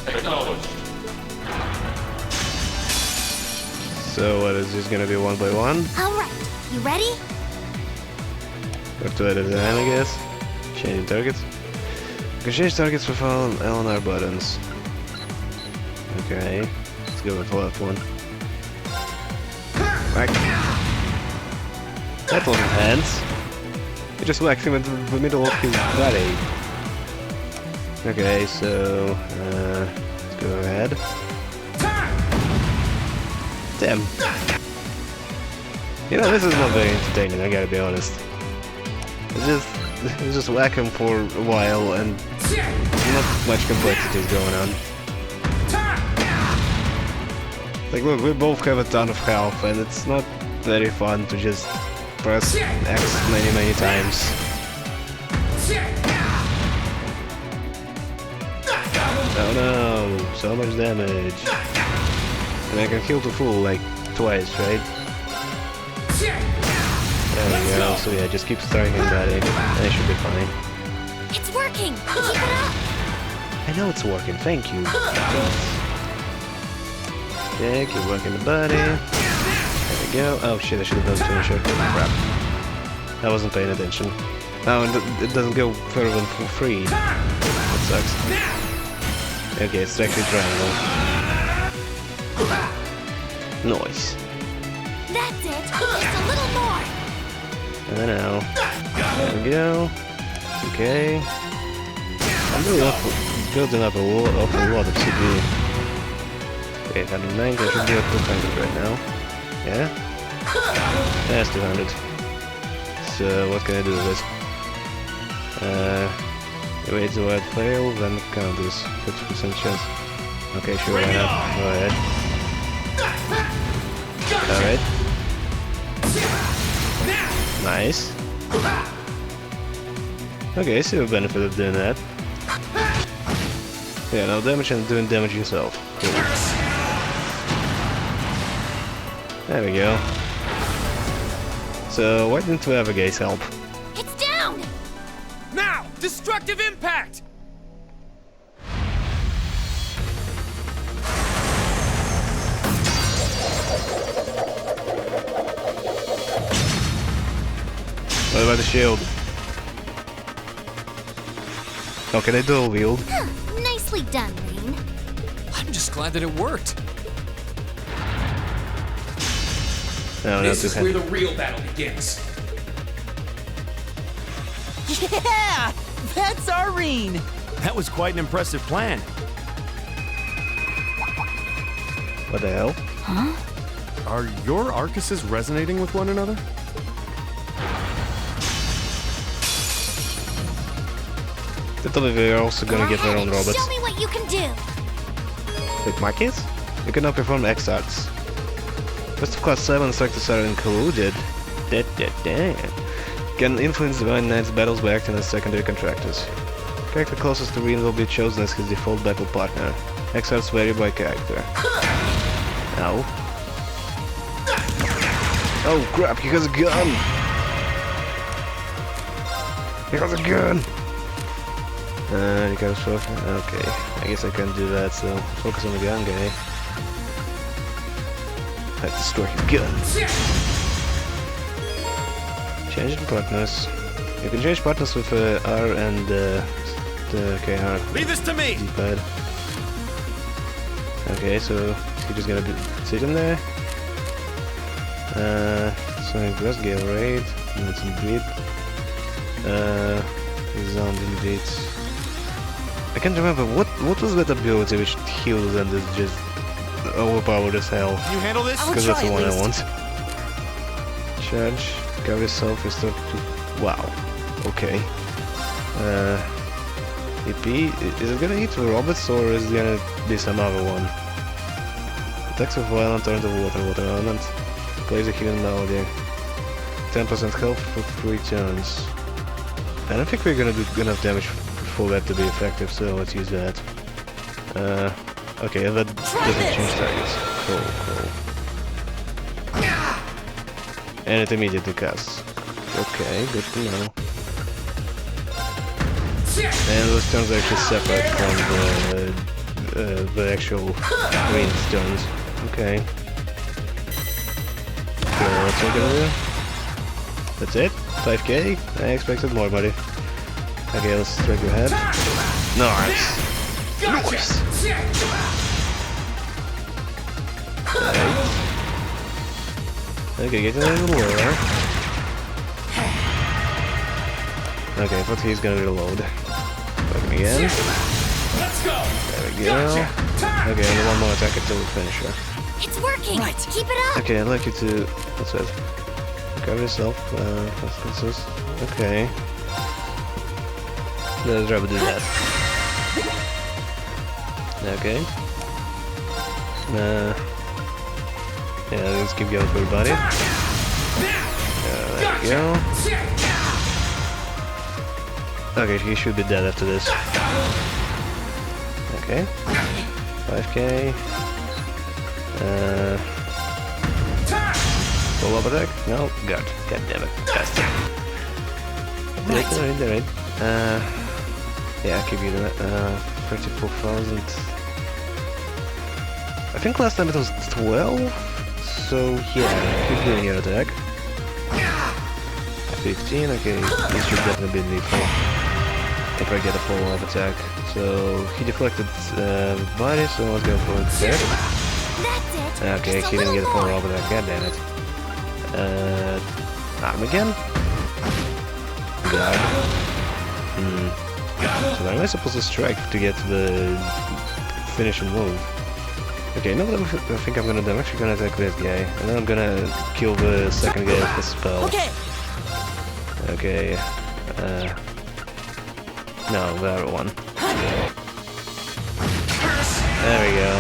Acknowledged. So what is this gonna be one by one? Alright, you ready? Or two at a time, I guess. Changing targets. You can change targets with all LNR buttons. Okay, let's go with the left one. Whack. That wasn't hands. You just whacked him into the middle of his body. Okay, so let's go ahead. Damn. You know, this is not very entertaining, I gotta be honest. It's just whack him for a while and not much complexity is going on. Like, look, we both have a ton of health and it's not very fun to just press X many times. Oh no, so much damage. And I can heal to full like twice, right? There we go, so yeah, just keep striking body and it should be fine. It's working! Keep it up! I know it's working, thank you. Okay, keep working the body. There we go. Oh shit, I should have done the finisher. Crap. I wasn't paying attention. Oh, and it doesn't go further than for free. That sucks. Okay, it's actually triangle. Nice. That's it! Just a little more! And then now. There we go. Okay. I'm really building up a lot of CPU. Okay, 190, I should be at 200 right now. Yeah? That's 200. So, what can I do with this? Wait, so I'd fail, then count this. 50% chance. Okay, sure, why not? Go ahead. Alright. Nice. Okay, see the benefit of doing that. Yeah, no damage and doing damage yourself. Cool. There we go. So, why didn't we have a gaze help? It's down! Now! Destructive impact! What about the shield? Oh, can I dual wield? Nicely done, Rain. I'm just glad that it worked. No, this is where the real battle begins. Yeah! That's Irene! That was quite an impressive plan. What the hell? Huh? Are your Arcuses resonating with one another? They told me they're also gonna get their own robots. Show me what you can do! Like my kids? You can now perform X-Arts. Rest of Class 7 sectors are included. Can influence Divine Knight's battles by acting as secondary contractors. Character closest to Reen will be chosen as his default battle partner. X-Arts vary by character. Ow. Oh crap, he has a gun! He has a gun! You gotta focus. Okay, I guess I can't do that, so focus on the gun guy. I have to destroy your gun. Change the partners. You can change partners with R and the KR. Leave this to me! D-pad. Okay, so you're just gonna sit in there. Sonic Blast, Gale Raid, and some beat. Zombie beats. I can't remember what was that ability which heals and is just overpowered as hell. Can you handle this? Because that's the one I want. Charge. Cover yourself, restore to... Wow. Okay. EP, is it gonna hit the robots or is it gonna be some other one? Attacks of violent turn to water element. Plays a hidden melody. 10% health for 3 turns. I don't think we're gonna do enough damage for that to be effective, so let's use that. Okay, that doesn't change targets. Cool. And it immediately casts. Okay, good to know. And those turns are actually separate from the actual green turns. Okay. So what's it gonna do? That's it? 5k? I expected more, buddy. Okay, let's strike your head. Nice! Nice! Okay, get a little lower. Okay, but he's gonna reload. Fuck him again. There we go. Okay, and one more attack until we finish her. It's working! Right. Keep it up! Okay, I'd like you to... What's that? Cover yourself, instances. Okay. Let's try to do that. Okay. Yeah, let's keep going for everybody. There we go. Okay, he should be dead after this. Okay. 5k. Full up attack? No? God damn it. Cast it. Alright. Yeah, I'll give you that. 34,000. I think last time it was 12. So yeah, keep doing your attack. 15, okay, this should definitely be lethal. If I get a follow-up attack. So he deflected body, so let's go for it there. Okay, he didn't get a follow-up attack, god damn it. Arm again? God. So where am I supposed to strike to get the finishing move? Okay, no, I think I'm actually gonna attack this guy, and then I'm gonna kill the second guy with the spell. Okay. No, the other one. There we go.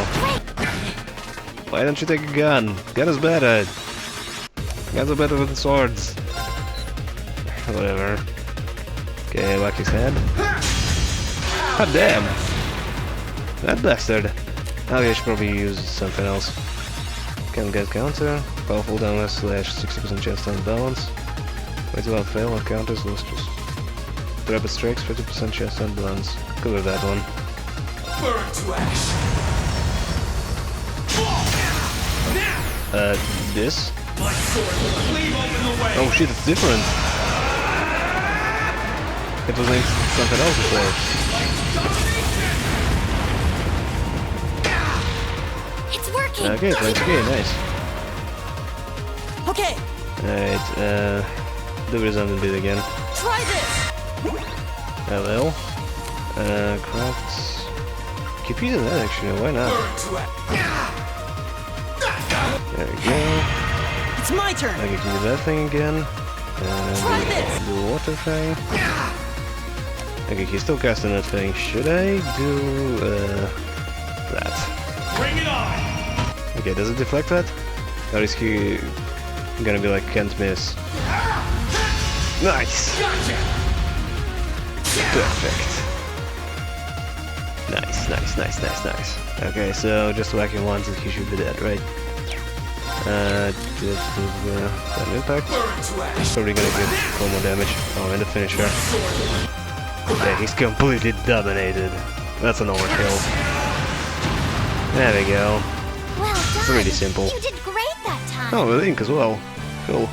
Why don't you take a gun? Gun is better. Guns are better than swords. Whatever. Okay, whack his head. God damn! That bastard. Okay, I should probably use something else. Can get counter. Powerful downward slash 60% chance to balance. Wait till I fail on counters, lose just. Rapid strikes, 50% chance to balance. Go with that one. Burn to ash. This? Oh shit, it's different. It was named something else before. Okay, thanks again, nice. Okay. Alright, do resounding bit again. Try this. LL. Crafts. Keep using that actually, why not? There we go. It's my turn. I can do that thing again. Try this. The water thing. Okay, he's still casting that thing. Should I do that? Bring it on! Okay, does it deflect that? Or is he gonna be like, can't miss? Nice! Perfect. Nice. Okay, so just whacking once and he should be dead, right? Just an impact. He's probably gonna get 4 more damage. Oh, and the finisher. Yeah, he's completely dominated. That's an overkill. There we go. Well done. It's really simple. You did great that time. Oh, the ink as well. Cool.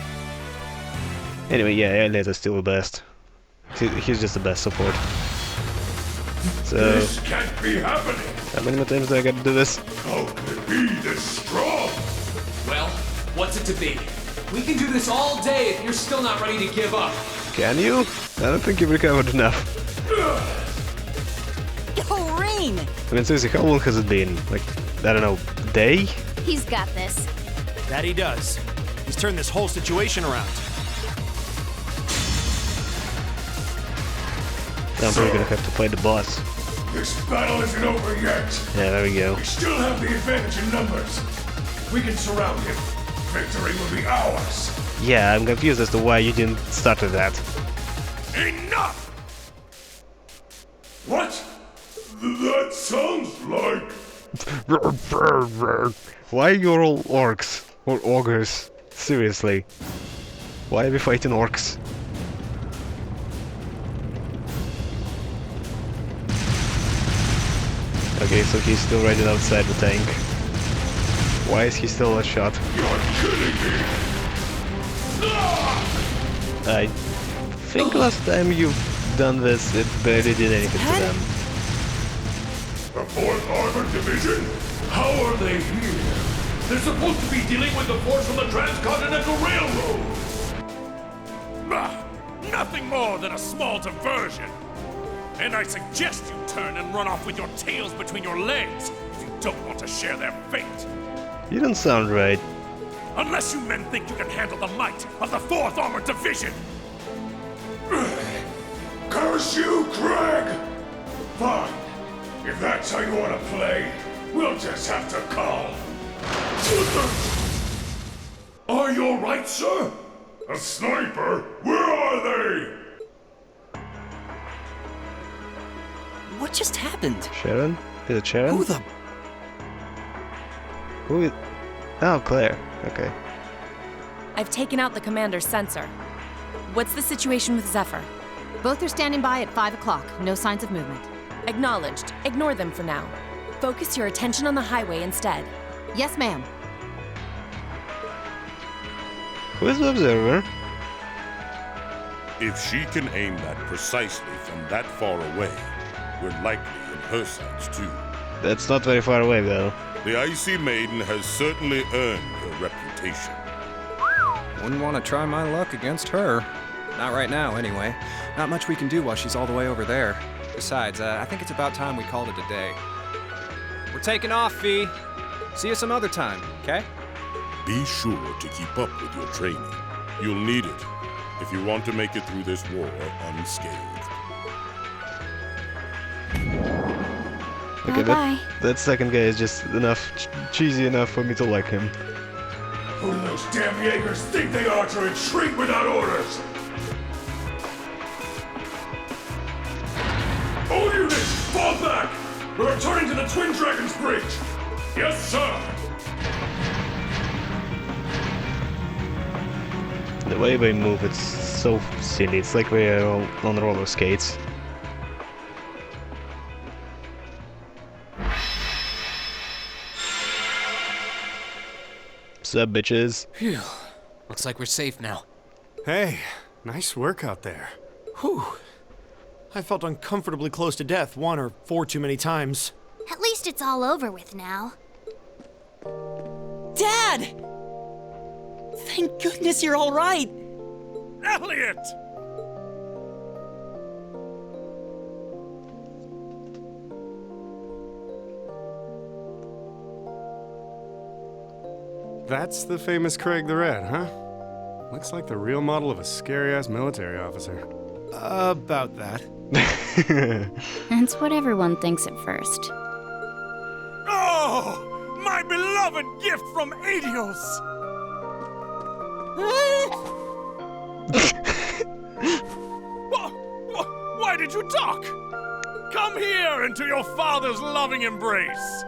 Anyway, yeah, Elliot is still the best. He's just the best support. So, This can't be happening. how many more times do I gotta do this? How can it be this strong? Well, what's it to be? We can do this all day if you're still not ready to give up. Can you? I don't think you've recovered enough. Oh, Rain! I mean, seriously, how long has it been? Like, I don't know, a day? He's got this. That he does. He's turn this whole situation around. I'm probably gonna have to fight the boss. This battle isn't over yet. Yeah, there we go. We still have the advantage in numbers. If we can surround him, victory will be ours. Yeah, I'm confused as to why you didn't start with that. Enough! What? That sounds like... Why are you all orcs? Or ogres? Seriously. Why are we fighting orcs? Okay, so he's still right outside the tank. Why is he still a shot? You're kidding me! I think last time you've done this, it barely did anything to them. The 4th Armored Division? How are they here? They're supposed to be dealing with the force from the Transcontinental Railroad! Nothing more than a small diversion. And I suggest you turn and run off with your tails between your legs if you don't want to share their fate. You don't sound right. Unless you men think you can handle the might of the 4th Armored Division. Curse you, Craig! Fine. If that's how you want to play, we'll just have to call. Are you alright, sir? A sniper? Where are they? What just happened? Sharon? Is it Sharon? Who the... Who is... Oh, Claire. Okay. I've taken out the commander's sensor. What's the situation with Zephyr? Both are standing by at 5 o'clock. No signs of movement. Acknowledged. Ignore them for now. Focus your attention on the highway instead. Yes, ma'am. Who is the observer? If she can aim that precisely from that far away, we're likely in her sights too. That's not very far away, though. The Icy Maiden has certainly earned her reputation. Wouldn't want to try my luck against her. Not right now, anyway. Not much we can do while she's all the way over there. Besides, I think it's about time we called it a day. We're taking off, Fee. See you some other time, okay? Be sure to keep up with your training. You'll need it if you want to make it through this war unscathed. Okay, Bye-bye. that second guy is just enough, cheesy enough for me to like him. Who do those damn Jaegers think they are to retreat without orders? All units, fall back! We're returning to the Twin Dragons Bridge! Yes, sir! The way they move, it's so silly. It's like we're all on roller skates. Sup, bitches? Phew. Looks like we're safe now. Hey, nice work out there. Whew. I felt uncomfortably close to death 1 or 4 too many times. At least it's all over with now. Dad! Thank goodness you're all right. Elliot! That's the famous Craig the Red, huh? Looks like the real model of a scary-ass military officer. About that. That's what everyone thinks at first. Oh! My beloved gift from Adios! Why did you duck? Come here into your father's loving embrace!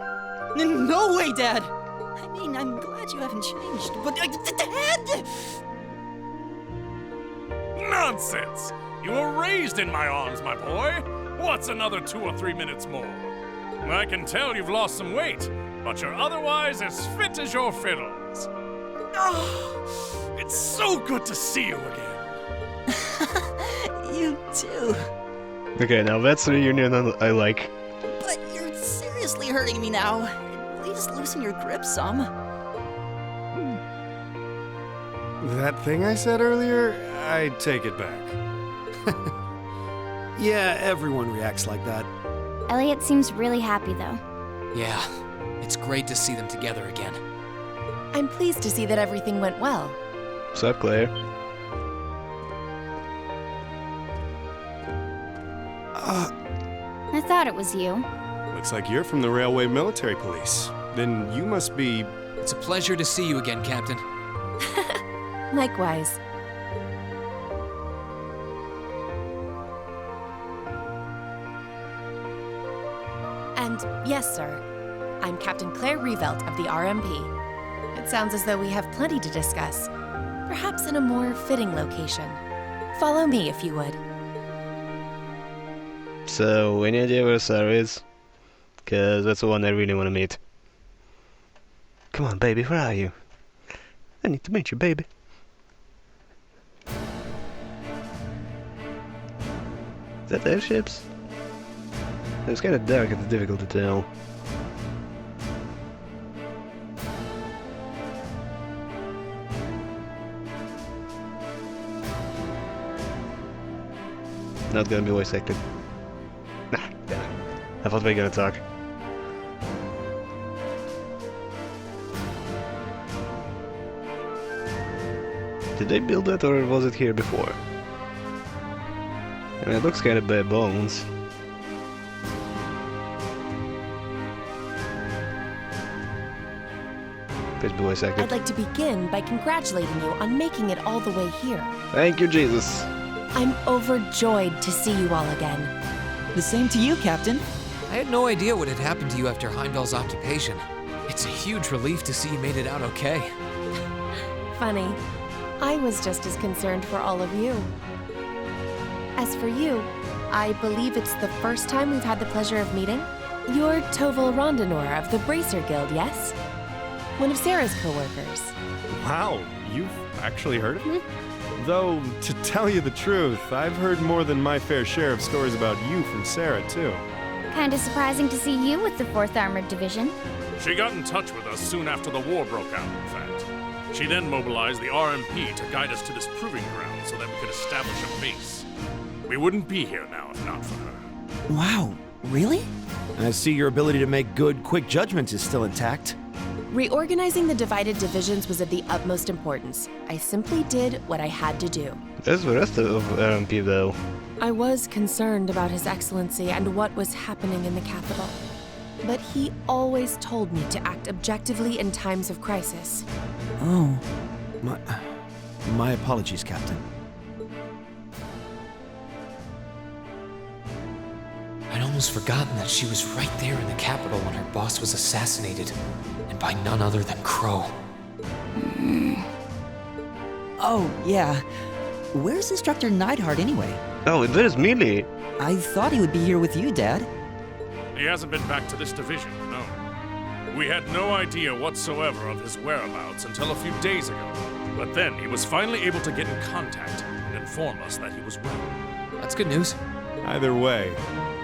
No way, Dad! I mean, I'm glad you haven't changed, but... Dad! Nonsense! You were raised in my arms, my boy. What's another 2 or 3 minutes more? I can tell you've lost some weight, but you're otherwise as fit as your fiddles. Oh, it's so good to see you again. You too. Okay, now that's a reunion I like. But you're seriously hurting me now. Please loosen your grip some. That thing I said earlier, I take it back. Yeah, everyone reacts like that. Elliot seems really happy, though. Yeah, it's great to see them together again. I'm pleased to see that everything went well. What's up, Claire? I thought it was you. Looks like you're from the Railway Military Police. Then you must be... It's a pleasure to see you again, Captain. Likewise. And yes, sir. I'm Captain Claire Revelt of the RMP. It sounds as though we have plenty to discuss. Perhaps in a more fitting location. Follow me, if you would. So, any idea where Sarah is? Cause that's the one I really want to meet. Come on, baby, where are you? I need to meet you, baby. Is that airships? It's kind of dark and it's difficult to tell. Not gonna be voice acted. Nah, damn it. I thought we were gonna talk. Did they build that or was it here before? I mean, it looks kind of bare bones. Please be voice acted. I'd like to begin by congratulating you on making it all the way here. Thank you, Jesus. I'm overjoyed to see you all again. The same to you, Captain. I had no idea what had happened to you after Heimdall's occupation. It's a huge relief to see you made it out okay. Funny. I was just as concerned for all of you. As for you, I believe it's the first time we've had the pleasure of meeting. You're Toval Rondinor of the Bracer Guild, yes? One of Sarah's co-workers. Wow, you've actually heard of me? Though, to tell you the truth, I've heard more than my fair share of stories about you from Sarah, too. Kinda surprising to see you with the 4th Armored Division. She got in touch with us soon after the war broke out, in fact. She then mobilized the RMP to guide us to this proving ground so that we could establish a base. We wouldn't be here now if not for her. Wow, really? I see your ability to make good, quick judgments is still intact. Reorganizing the divided divisions was of the utmost importance. I simply did what I had to do. There's the rest of RMP though. I was concerned about His Excellency and what was happening in the capital. But he always told me to act objectively in times of crisis. Oh. My apologies, Captain. I'd almost forgotten that she was right there in the capital when her boss was assassinated, and by none other than Crow. Oh, yeah. Where's Instructor Neidhart anyway? Oh, there's Mealy. I thought he would be here with you, Dad. He hasn't been back to this division, no. We had no idea whatsoever of his whereabouts until a few days ago. But then he was finally able to get in contact and inform us that he was well. That's good news. Either way,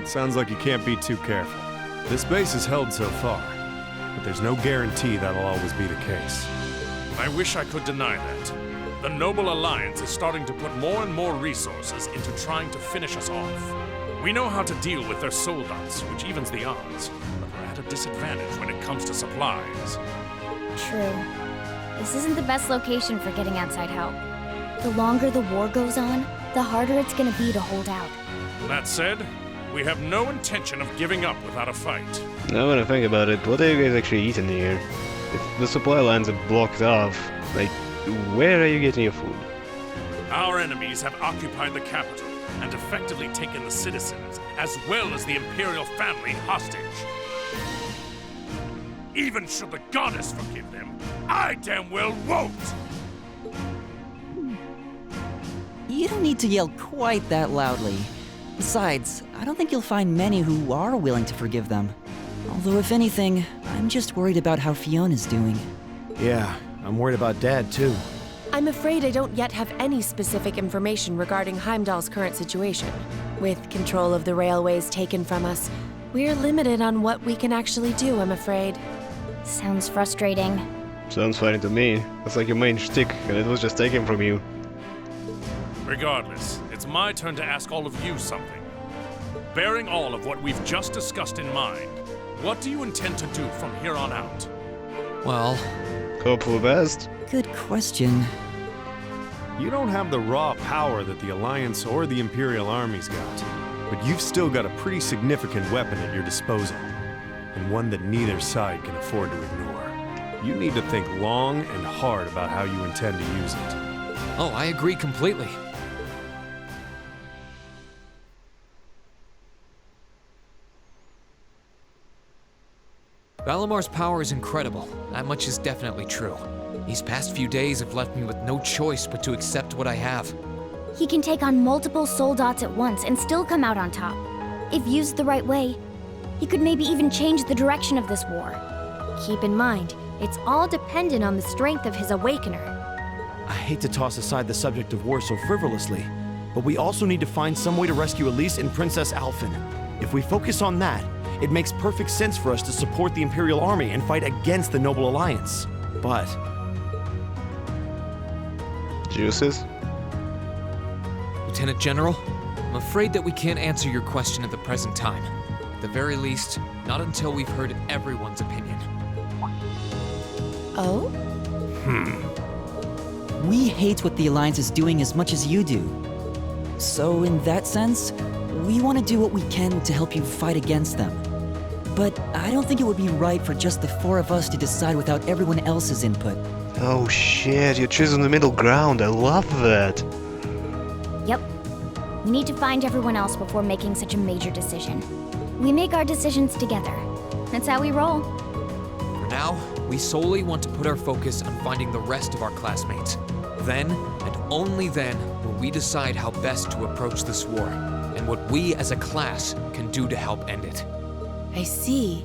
it sounds like you can't be too careful. This base is held so far, but there's no guarantee that'll always be the case. I wish I could deny that. The Noble Alliance is starting to put more and more resources into trying to finish us off. We know how to deal with their soldats, which evens the odds, but we're at a disadvantage when it comes to supplies. True. This isn't the best location for getting outside help. The longer the war goes on, the harder it's gonna be to hold out. That said, we have no intention of giving up without a fight. Now when I think about it, what are you guys actually eating here? If the supply lines are blocked off, like, where are you getting your food? Our enemies have occupied the capital and effectively taken the citizens, as well as the Imperial family, hostage. Even should the goddess forgive them, I damn well won't! You don't need to yell quite that loudly. Besides, I don't think you'll find many who are willing to forgive them. Although if anything, I'm just worried about how Fiona's doing. Yeah, I'm worried about Dad too. I'm afraid I don't yet have any specific information regarding Heimdall's current situation. With control of the railways taken from us, we're limited on what we can actually do, I'm afraid. Sounds frustrating. Sounds fine to me. That's like your main shtick, and it was just taken from you. Regardless, it's my turn to ask all of you something. Bearing all of what we've just discussed in mind, what do you intend to do from here on out? Well... Hope for the best. Good question. You don't have the raw power that the Alliance or the Imperial armies got, but you've still got a pretty significant weapon at your disposal, and one that neither side can afford to ignore. You need to think long and hard about how you intend to use it. Oh, I agree completely. Valamar's power is incredible. That much is definitely true. These past few days have left me with no choice but to accept what I have. He can take on multiple soul dots at once and still come out on top. If used the right way, he could maybe even change the direction of this war. Keep in mind, it's all dependent on the strength of his Awakener. I hate to toss aside the subject of war so frivolously, but we also need to find some way to rescue Elise and Princess Alphen. If we focus on that, it makes perfect sense for us to support the Imperial Army and fight against the Noble Alliance. But... Juices? Lieutenant General, I'm afraid that we can't answer your question at the present time. At the very least, not until we've heard everyone's opinion. Oh? We hate what the Alliance is doing as much as you do. So in that sense, we want to do what we can to help you fight against them. But I don't think it would be right for just the four of us to decide without everyone else's input. Oh shit, you're choosing the middle ground. I love that. Yep. We need to find everyone else before making such a major decision. We make our decisions together. That's how we roll. For now, we solely want to put our focus on finding the rest of our classmates. Then, and only then, will we decide how best to approach this war, and what we as a class can do to help end it. I see.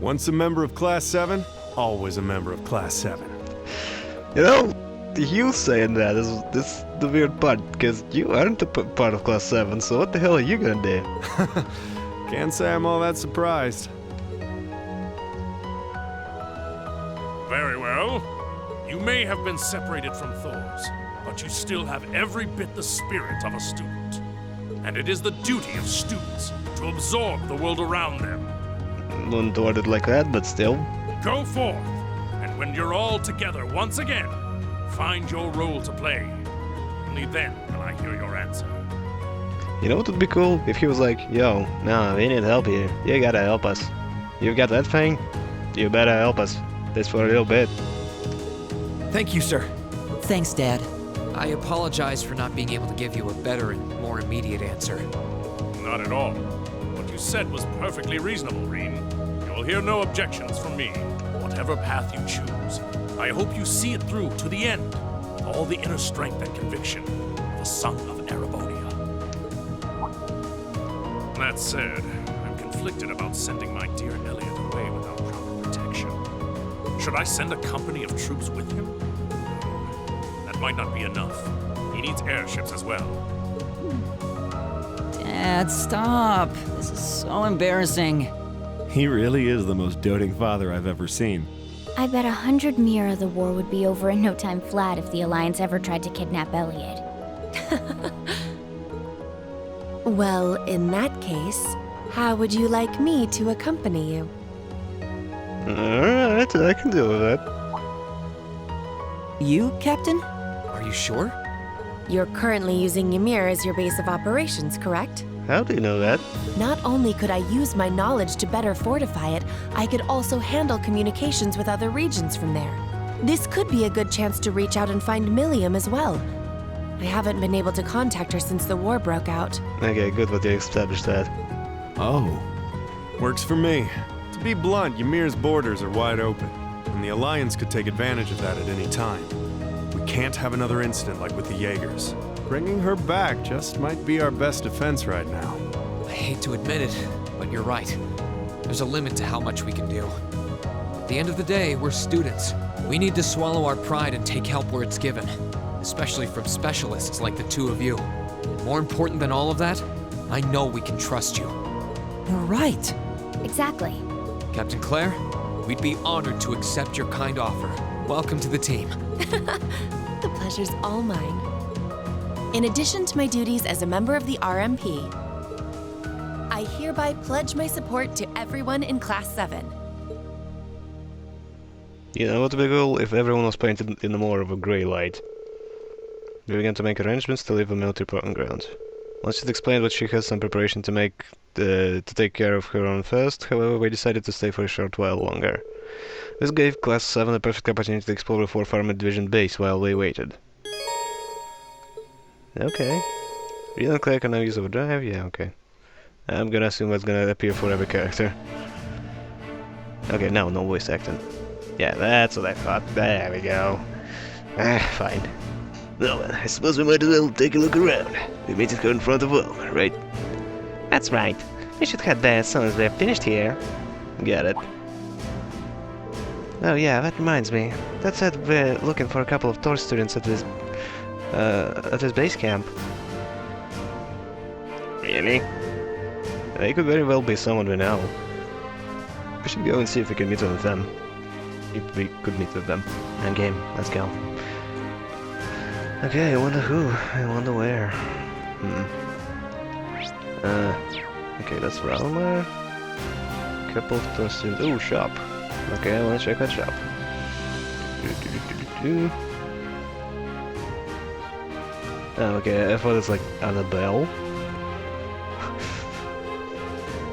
Once a member of Class 7, always a member of Class 7. You know, you saying that is the weird part, because you aren't a part of Class 7, so what the hell are you gonna do? Can't say I'm all that surprised. Very well. You may have been separated from Thors, but you still have every bit the spirit of a student. And it is the duty of students to absorb the world around them. Wouldn't word it like that, but still. Go forth, and when you're all together once again, find your role to play. Only then will I hear your answer. You know what would be cool? If he was like, yo, nah, we need help here. You gotta help us. You got that thing? You better help us. Just for a little bit. Thank you, sir. Thanks, Dad. I apologize for not being able to give you a better and more immediate answer. Not at all. What you said was perfectly reasonable, Reen. You will hear no objections from me, whatever path you choose. I hope you see it through to the end. All the inner strength and conviction of a son of Erebonia. That said, I'm conflicted about sending my dear Elliot away without proper protection. Should I send a company of troops with him? That might not be enough. He needs airships as well. Dad, stop. This is so embarrassing. He really is the most doting father I've ever seen. I bet 100 Mira the war would be over in no time flat if the Alliance ever tried to kidnap Elliot. Well, in that case, how would you like me to accompany you? Alright, I can deal with that. You, Captain? Are you sure? You're currently using Ymir as your base of operations, correct? How do you know that? Not only could I use my knowledge to better fortify it, I could also handle communications with other regions from there. This could be a good chance to reach out and find Millium as well. I haven't been able to contact her since the war broke out. Okay, good what you established that. Oh. Works for me. To be blunt, Ymir's borders are wide open, and the Alliance could take advantage of that at any time. We can't have another incident like with the Jaegers. Bringing her back just might be our best defense right now. I hate to admit it, but you're right. There's a limit to how much we can do. At the end of the day, we're students. We need to swallow our pride and take help where it's given, especially from specialists like the two of you. And more important than all of that, I know we can trust you. You're right. Exactly. Captain Claire, we'd be honored to accept your kind offer. Welcome to the team. The pleasure's all mine. In addition to my duties as a member of the RMP, I hereby pledge my support to everyone in Class 7. You know what would be cool? If everyone was painted in more of a grey light. We began to make arrangements to leave the military parking ground. Once she'd explained what she had some preparation to take care of her own first, however, we decided to stay for a short while longer. This gave Class 7 a perfect opportunity to explore the 4th Armored Division base while we waited. Okay. Read and click on now use overdrive? Yeah, okay. I'm gonna assume that's gonna appear for every character. Okay, no voice acting. Yeah, that's what I thought. There we go. Fine. Well, I suppose we might as well take a look around. We meet her in front of home, right? That's right. We should head there as soon as we're finished here. Got it. Oh yeah, that reminds me. That said we're looking for a couple of TOR students at this base camp. Really? They could very well be someone we know. We should go and see if we can meet with them. If we could meet with them. I'm game. Let's go. Okay, I wonder who. I wonder where. Okay, that's Ralmar. Couple of TOR students. Ooh, shop. Okay, I wanna check that shop. Oh, okay, I thought it's like Annabelle.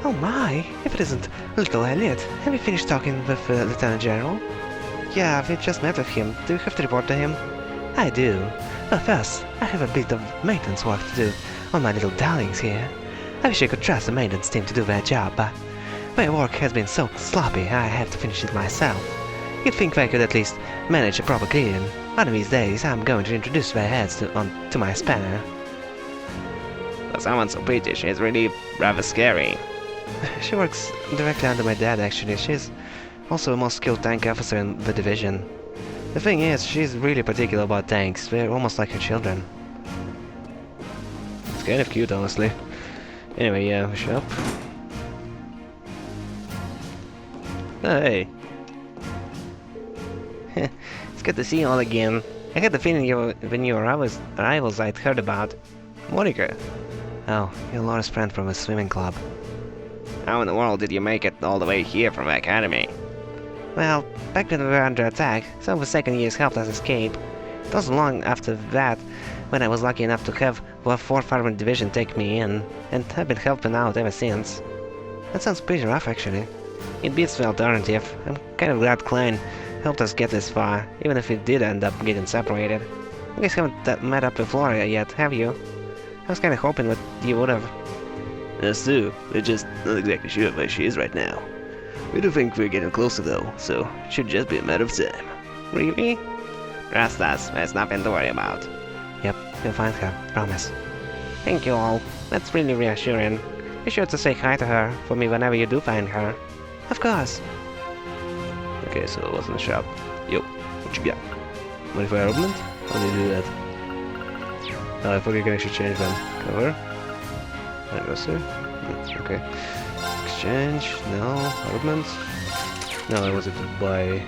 Oh my! If it isn't Little Elliot, have you finished talking with Lieutenant General? Yeah, we just met with him. Do you have to report to him? I do. But first, I have a bit of maintenance work to do on my little darlings here. I wish I could trust the maintenance team to do their job, but my work has been so sloppy I have to finish it myself. You'd think they could at least manage a proper cleaning. One of these days, I'm going to introduce their heads to my spanner. For someone so British, it's really rather scary. She works directly under my dad, actually. She's also the most skilled tank officer in the division. The thing is, she's really particular about tanks. They're almost like her children. It's kind of cute, honestly. Anyway, yeah, shop. Oh, hey. It's good to see you all again. I had the feeling you were the new arrivals I'd heard about. Monica. Oh, you're Laura's friend from a swimming club. How in the world did you make it all the way here from the academy? Well, back when we were under attack, some of the second years helped us escape. It wasn't long after that when I was lucky enough to have the 4th Armored Division take me in, and I've been helping out ever since. That sounds pretty rough, actually. It beats the alternative. I'm kind of glad Klein helped us get this far, even if we did end up getting separated. You guys haven't met up with Laura yet, have you? I was kinda hoping that you would've. Us too. We're just not exactly sure where she is right now. We do think we're getting closer though, so it should just be a matter of time. Really? Trust us, there's nothing to worry about. Yep, you'll find her, promise. Thank you all. That's really reassuring. Be sure to say hi to her for me whenever you do find her. Of course. Okay, so it was in the shop. Yo, what you got? Modify armament? How do you do that? Oh, I thought you can actually change them. Cover. Adversary. Okay. Exchange. No. Armament. No, I wanted to buy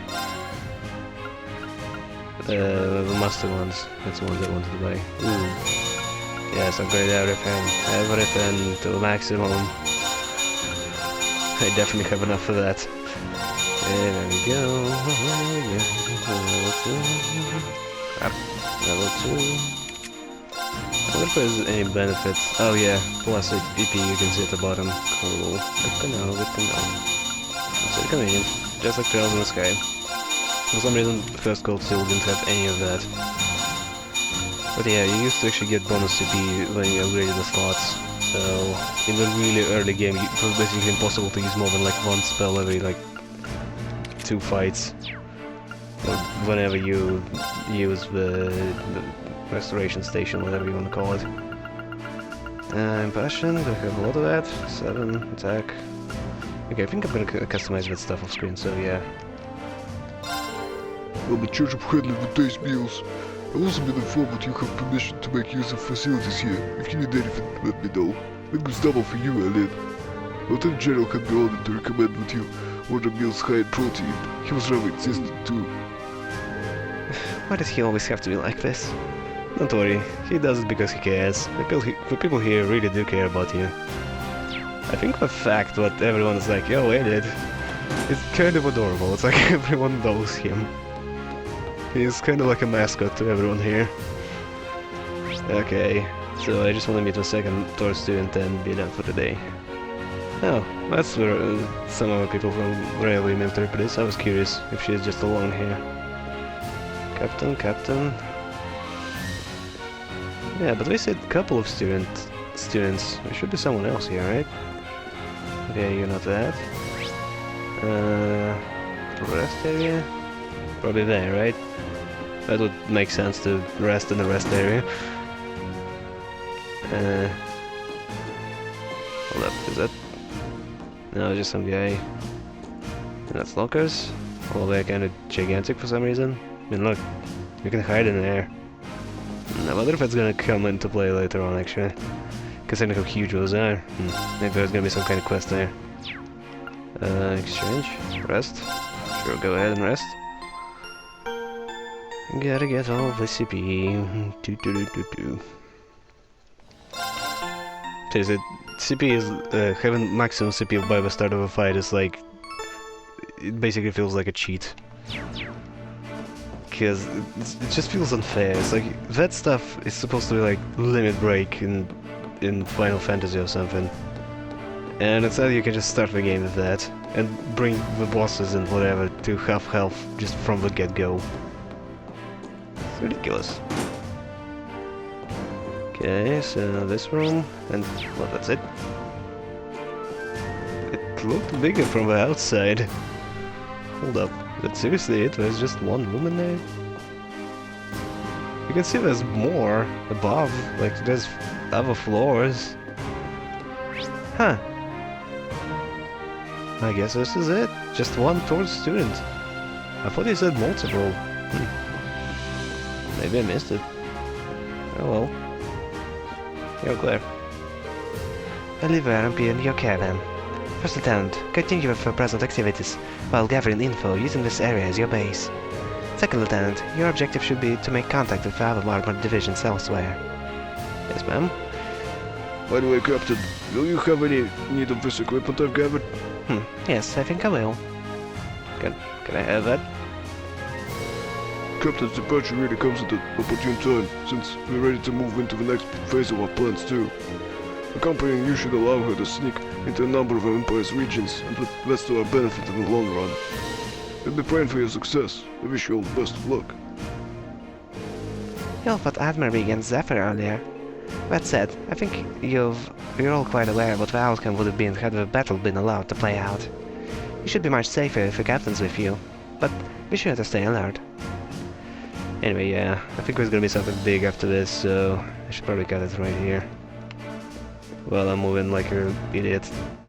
the master ones. That's the ones I wanted to buy. Ooh. Yes, upgrade everything. Everything to the maximum. I definitely have enough for that. There we go. Level 2. I wonder if there's any benefits. Oh yeah, plus EP you can see at the bottom. Cool. Good to know, good to know. It's very convenient. Just like Trails in the Sky. For some reason, First Cold Steel didn't have any of that. But yeah, you used to actually get bonus CP when you upgraded the slots. So, in the really early game, it was basically impossible to use more than like one spell every like 2 fights. Or whenever you use the restoration station, whatever you want to call it. Impassion, do I have a lot of that? 7, attack. Okay, I think I'm gonna customize that stuff off screen, so yeah. I'm in charge of handling the day's meals. I've also been informed that you have permission to make use of facilities here. If you need anything, let me know. That goes double for you, Elliot. Lieutenant General had me ordered to recommend that you order meals high in protein. He was rather insistent too. Why does he always have to be like this? Don't worry, he does it because he cares. The people here really do care about you. I think the fact that everyone is like, yo, Elliot, it's kind of adorable. It's like everyone knows him. He's kind of like a mascot to everyone here. Okay, so I just want to meet the second tour student and be done for the day. Oh, that's where some of the people from Railway Military Police. I was curious if she's just alone here. Captain. Yeah, but we said a couple of students. There should be someone else here, right? Okay, you're not that. Rest area? Probably there, right? That would make sense to rest in the rest area. Hold up, is that? No, just some guy. And that's lockers. All they're kind of gigantic for some reason. I mean, look, you can hide in there. I wonder if it's gonna come into play later on, actually. Considering how huge those are. Maybe there's gonna be some kind of quest there. Exchange? Rest? Sure, go ahead and rest. Gotta get all the CP. Seriously, CP is having maximum CP by the start of a fight is like, it basically feels like a cheat. Because it just feels unfair. It's like that stuff is supposed to be like limit break in Final Fantasy or something, and instead you can just start the game with that and bring the bosses and whatever to half health just from the get-go. It's ridiculous. Okay, so this room, and well, that's it. It looked bigger from the outside. Hold up, that's seriously it? There's just one room in there? You can see there's more above, like there's other floors. Huh. I guess this is it. Just one tour student. I thought he said multiple. Maybe I missed it. Oh well. You're clear. Oliver RMP in your care then. First Lieutenant, continue with your present activities while gathering info using this area as your base. Second Lieutenant, your objective should be to make contact with other armored divisions elsewhere. Yes, ma'am. By the way, Captain, will you have any need of this equipment I've gathered? Yes, I think I will. Can I have that? Captain's departure really comes at an opportune time, since we're ready to move into the next phase of our plans too. Accompanying you should allow her to sneak into a number of Empire's regions, and that's to our benefit in the long run. We'll be praying for your success. I wish you all the best of luck. You all fought admirably against Zephyr earlier. That said, I think you're all quite aware what the outcome would have been had the battle been allowed to play out. You should be much safer if the captain's with you, but be sure to stay alert. Anyway, yeah, I think there's gonna be something big after this, so I should probably cut it right here. Well, I'm moving like an idiot.